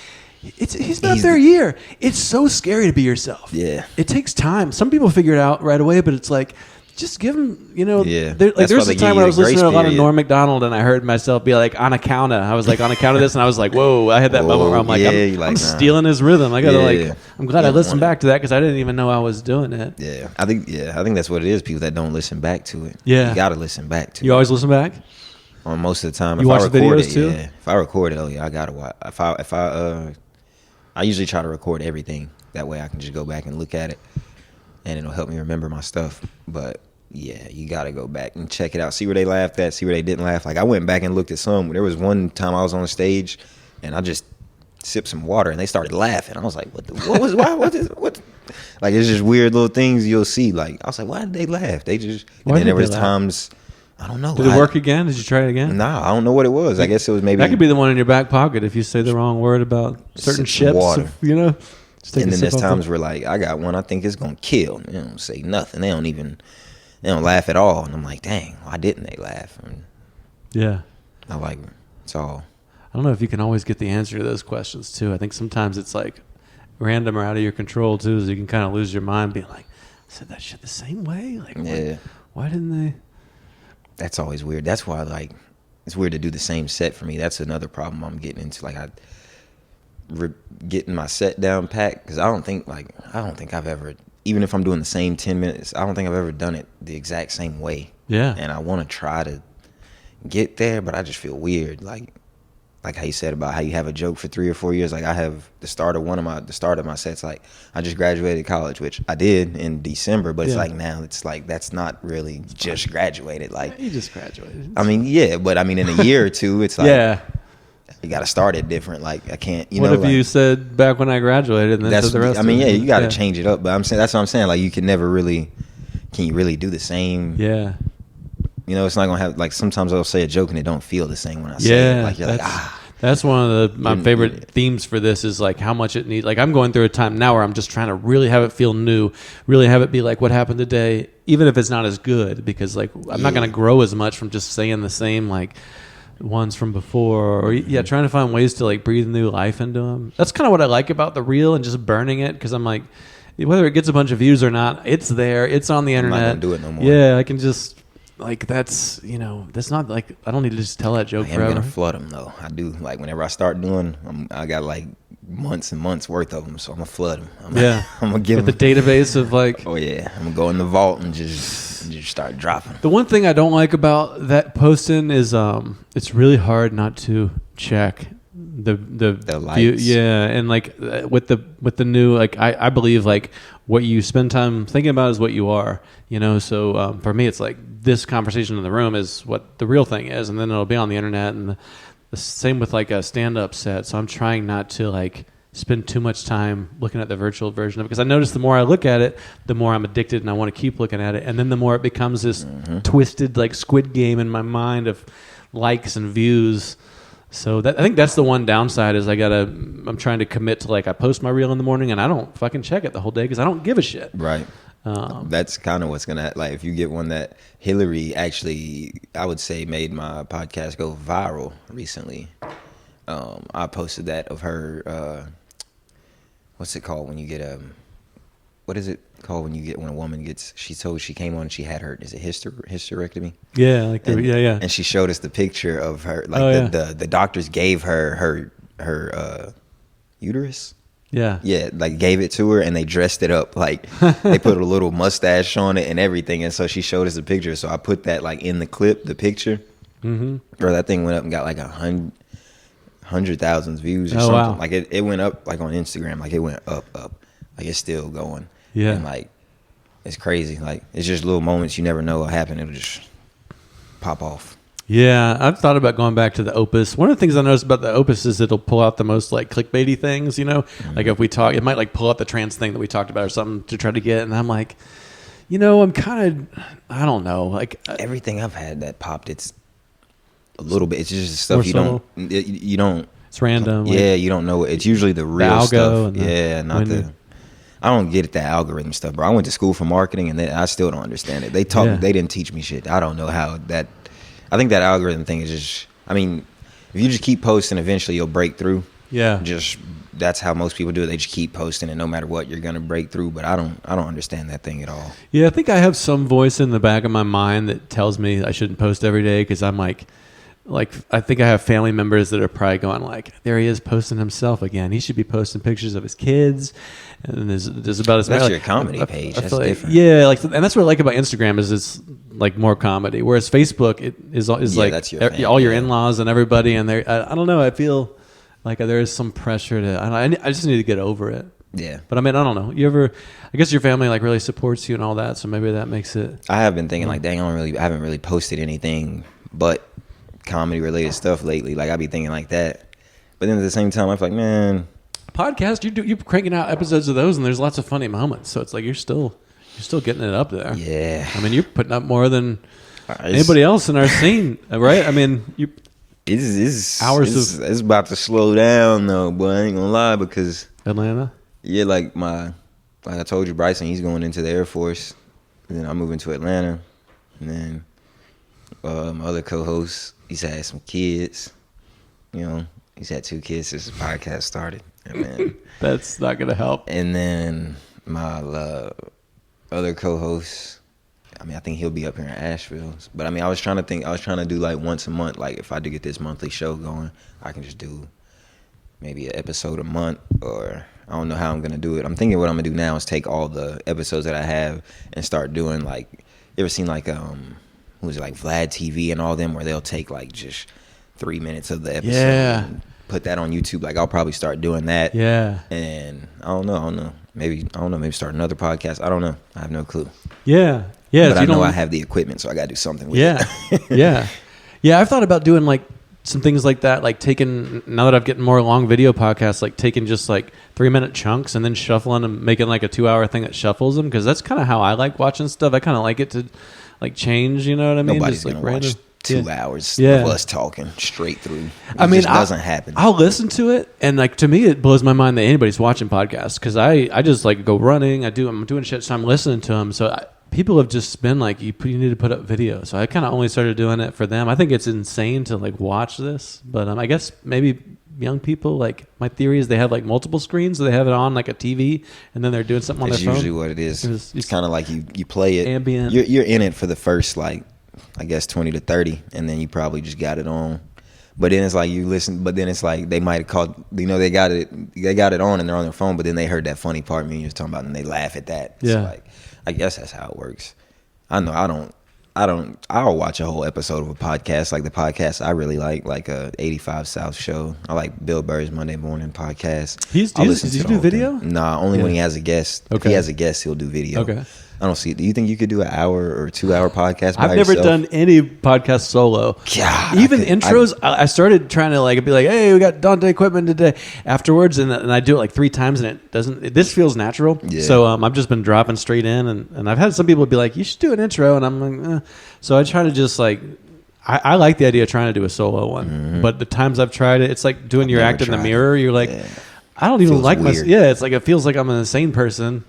He's not there a year. It's so scary to be yourself. Yeah, it takes time. Some people figure it out right away, but it's like just give them. There's a time when I was listening to a lot of Norm Macdonald, and I heard myself be like on account of. I was like on account of this, and I was like, whoa! I had that moment where I'm like, I'm stealing his rhythm. I gotta I'm glad I listened back to that because I didn't even know I was doing it. Yeah, I think that's what it is. People that don't listen back to it. Yeah, you gotta listen back to it. You always listen back. Most of the time, you watch the videos too. Yeah, if I record it, I gotta watch. I usually try to record everything. That way I can just go back and look at it and it'll help me remember my stuff. But yeah, you got to go back and check it out. See where they laughed at, see where they didn't laugh. Like I went back and looked at some. There was one time I was on the stage and I just sipped some water and they started laughing. I was like, what Like it's just weird little things you'll see. Like I was like, why did they laugh? They just, and then there was times, I don't know. Did it work again? Did you try it again? Nah, I don't know what it was. I guess it was maybe... That could be the one in your back pocket if you say the wrong word about certain ships. Water. And then there's times where like, I got one I think it's going to kill. They don't say nothing. They don't laugh at all. And I'm like, dang, why didn't they laugh? Yeah. I like it. It's all... I don't know if you can always get the answer to those questions too. I think sometimes it's like random or out of your control too, so you can kind of lose your mind being like, I said that shit the same way? Like, why didn't they... That's always weird. That's why, like, it's weird to do the same set for me. That's another problem I'm getting into. Like, getting my set down packed because I don't think I've ever, even if I'm doing the same 10 minutes, I don't think I've ever done it the exact same way. Yeah. And I want to try to get there, but I just feel weird. Like how you said about how you have a joke for 3 or 4 years. Like I have the start of my sets. Like I just graduated college, which I did in December, but it's like now it's like that's not really just graduated. Like you just graduated. I mean, yeah, but I mean in a year or two, it's like you got to start it different. Like I can't. What if you said back when I graduated and then said the rest? I mean, you got to change it up. But I'm saying that's what I'm saying. Like you can never really. Can you really do the same? Yeah. It's not gonna have like sometimes I'll say a joke and it don't feel the same when I say it. Like you're That's one of my favorite themes for this is like how much it needs. Like I'm going through a time now where I'm just trying to really have it feel new, really have it be like what happened today, even if it's not as good, because like I'm not going to grow as much from just saying the same like ones from before, or trying to find ways to like breathe new life into them. That's kind of what I like about the reel and just burning it, because I'm like, whether it gets a bunch of views or not, it's there, it's on the internet. I'm not gonna do it no more. Yeah, I can just like, that's, that's not like, I don't need to just tell that joke forever. I'm gonna flood them though. I do, like whenever I start doing, I got like months and months worth of them, so I'm gonna flood them. I'm gonna give them the database of like. Oh yeah, I'm gonna go in the vault and just start dropping. The one thing I don't like about that posting is it's really hard not to check the likes. view, and like with the new, like I believe like what you spend time thinking about is what you are, so for me it's like this conversation in the room is what the real thing is, and then it'll be on the internet, and the same with like a stand-up set. So I'm trying not to like spend too much time looking at the virtual version of it, because I notice the more I look at it, the more I'm addicted and I want to keep looking at it, and then the more it becomes this twisted like Squid Game in my mind of likes and views. So I think that's the one downside is I'm trying to commit to like I post my reel in the morning and I don't fucking check it the whole day because I don't give a shit. Right. That's kind of what's gonna, like, if you get one that Hillary actually, I would say, made my podcast go viral recently. I posted that of her. What's it called when you get what is it called when a woman gets? She came on and she had her, is it hysterectomy? Yeah, like yeah. And she showed us the picture of her, like the doctors gave her uterus. Yeah, like gave it to her and they dressed it up, like they put a little mustache on it and everything, and so she showed us a picture. So I put that like in the clip, the picture, or that thing went up and got like 100,000 views or something. Wow. Like it went up like on Instagram, like it went up, like it's still going. Yeah, and like it's crazy. Like it's just little moments you never know what happened. It'll just pop off. Yeah, I've thought about going back to the Opus. One of the things I noticed about the Opus is it'll pull out the most like clickbaity things, Like if we talk, it might like pull out the trans thing that we talked about or something to try to get. And I'm like, I'm kind of, I don't know. Like everything I've had that popped, it's a little bit. It's just stuff you don't. It's random. Yeah, you don't know. It's usually the real stuff. Not the. I don't get it, the algorithm stuff, bro. I went to school for marketing and I still don't understand it. They didn't teach me shit. I don't know how that. I think that algorithm thing is just, I mean, if you just keep posting, eventually you'll break through. Yeah. Just, that's how most people do it. They just keep posting, and no matter what, you're going to break through. But I don't understand that thing at all. Yeah, I think I have some voice in the back of my mind that tells me I shouldn't post every day, because I'm like I think I have family members that are probably going like, there he is posting himself again. He should be posting pictures of his kids. And there's about as much. That's your comedy page. That's different. Yeah, and that's what I like about Instagram is it's like more comedy. Whereas Facebook is like that's your family, all your in-laws and everybody, and I don't know. I feel like there is some pressure to. I just need to get over it. Yeah. But I mean, I don't know. I guess your family like really supports you and all that, so maybe that makes it. I have been thinking like, dang, I haven't really posted anything but comedy related stuff lately. Like I be thinking like that, but then at the same time I feel like, man, podcast, you're cranking out episodes of those and there's lots of funny moments, so it's like you're still getting it up there. Yeah, I mean, you're putting up more than anybody else in our scene, right? I mean, it's about to slow down though, boy. I ain't gonna lie, because Atlanta, like I told you, Bryson, he's going into the Air Force, and then I'm moving to Atlanta, and then my other co-host, he's had some kids. He's had 2 kids since the podcast started. And then that's not gonna help. And then my other co-host, I mean, I think he'll be up here in Asheville. But I mean, I was trying to do like once a month. Like if I do get this monthly show going, I can just do maybe an episode a month, or I don't know how I'm gonna do it. I'm thinking what I'm gonna do now is take all the episodes that I have and start doing like, you ever seen like who was it, like Vlad TV and all them, where they'll take like just 3 minutes of the episode and put that on YouTube. Like I'll probably start doing that. Yeah. And I don't know. Maybe start another podcast. I don't know. I have no clue. Yeah. But I know I have the equipment, so I gotta do something with it. Yeah. I've thought about doing like some things like that, like taking, now that I've getting more long video podcasts, like taking just like 3-minute chunks and then shuffling and making like a 2-hour thing that shuffles them, because that's kind of how I like watching stuff. I kind of like it to like change, you know what I mean? Nobody's just gonna like watch 2 hours of us talking straight through. It just doesn't happen. I'll listen to it, and like to me, it blows my mind that anybody's watching podcasts, because I just like go running. I'm doing shit, so I'm listening to them. So people have just been like, you need to put up video. So I kind of only started doing it for them. I think it's insane to like watch this, but I guess maybe young people, like my theory is they have like multiple screens, so they have it on like a TV, and then they're doing something on their phone. It's usually what it is. It's kind of like you play it. Ambient. You're in it for the first like, I guess 20 to 30, and then you probably just got it on. But then it's like you listen. But then it's like they might have called. They got it on, and they're on their phone. But then they heard that funny part me and you was talking about, and they laugh at that. Yeah. So like, I guess that's how it works. I know I'll watch a whole episode of a podcast, like the podcast I really like a 85 South show. I like Bill Burr's Monday Morning podcast. Does he do video? Nah, only when he has a guest. Okay. If he has a guest, he'll do video. Okay. I don't see. Do you think you could do an hour or 2 hour podcast by I've never yourself? done any podcast solo. God, Even intros, I started trying to like be like, hey, we got Dante Quitman today afterwards, and I do it like 3 times, and it doesn't. This feels natural. Yeah. So I've just been dropping straight in, and I've had some people be like, you should do an intro, and I'm like, eh. So I try to just like. I like the idea of trying to do a solo one, but the times I've tried it, it's like doing your act in the mirror. You're like, I don't even Feels like weird. Yeah, it's like it feels like I'm an insane person.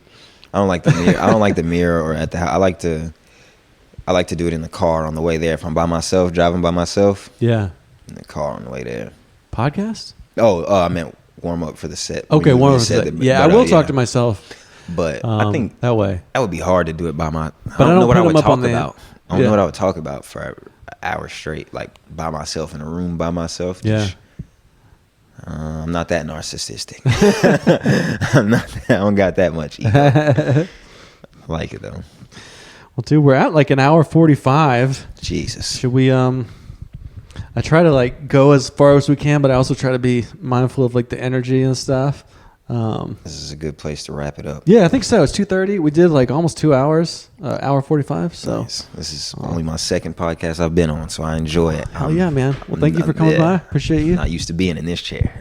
I don't like the mirror. I don't like the mirror or at the house. I like to do it in the car on the way there. If I'm by myself, driving by myself, Yeah. in the car on the way there. Podcast? I meant warm up for the set. Okay, When you warm up. said Yeah, I will talk to myself. But I think that way. that would be hard to do it by my. But I don't know what put I would them up talk on the- about. I don't Yeah. know what I would talk about for an hour straight, like by myself in a room by myself. Yeah. I'm not that narcissistic. I don't got that much ego. I like it though. Well, dude, we're at like an hour 45. Jesus. Should we I try to like go as far as we can, but I also try to be mindful of like the energy and stuff. This is a good place to wrap it up. Yeah, I think so. It's 2:30. We did like almost 2 hours, hour 45. So Nice. This is only my second podcast I've been on, so I enjoy it. hell yeah, man. Well, thank you for coming by. Appreciate you. Not used to being in this chair.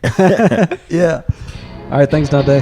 Yeah. All right. Thanks, Dante.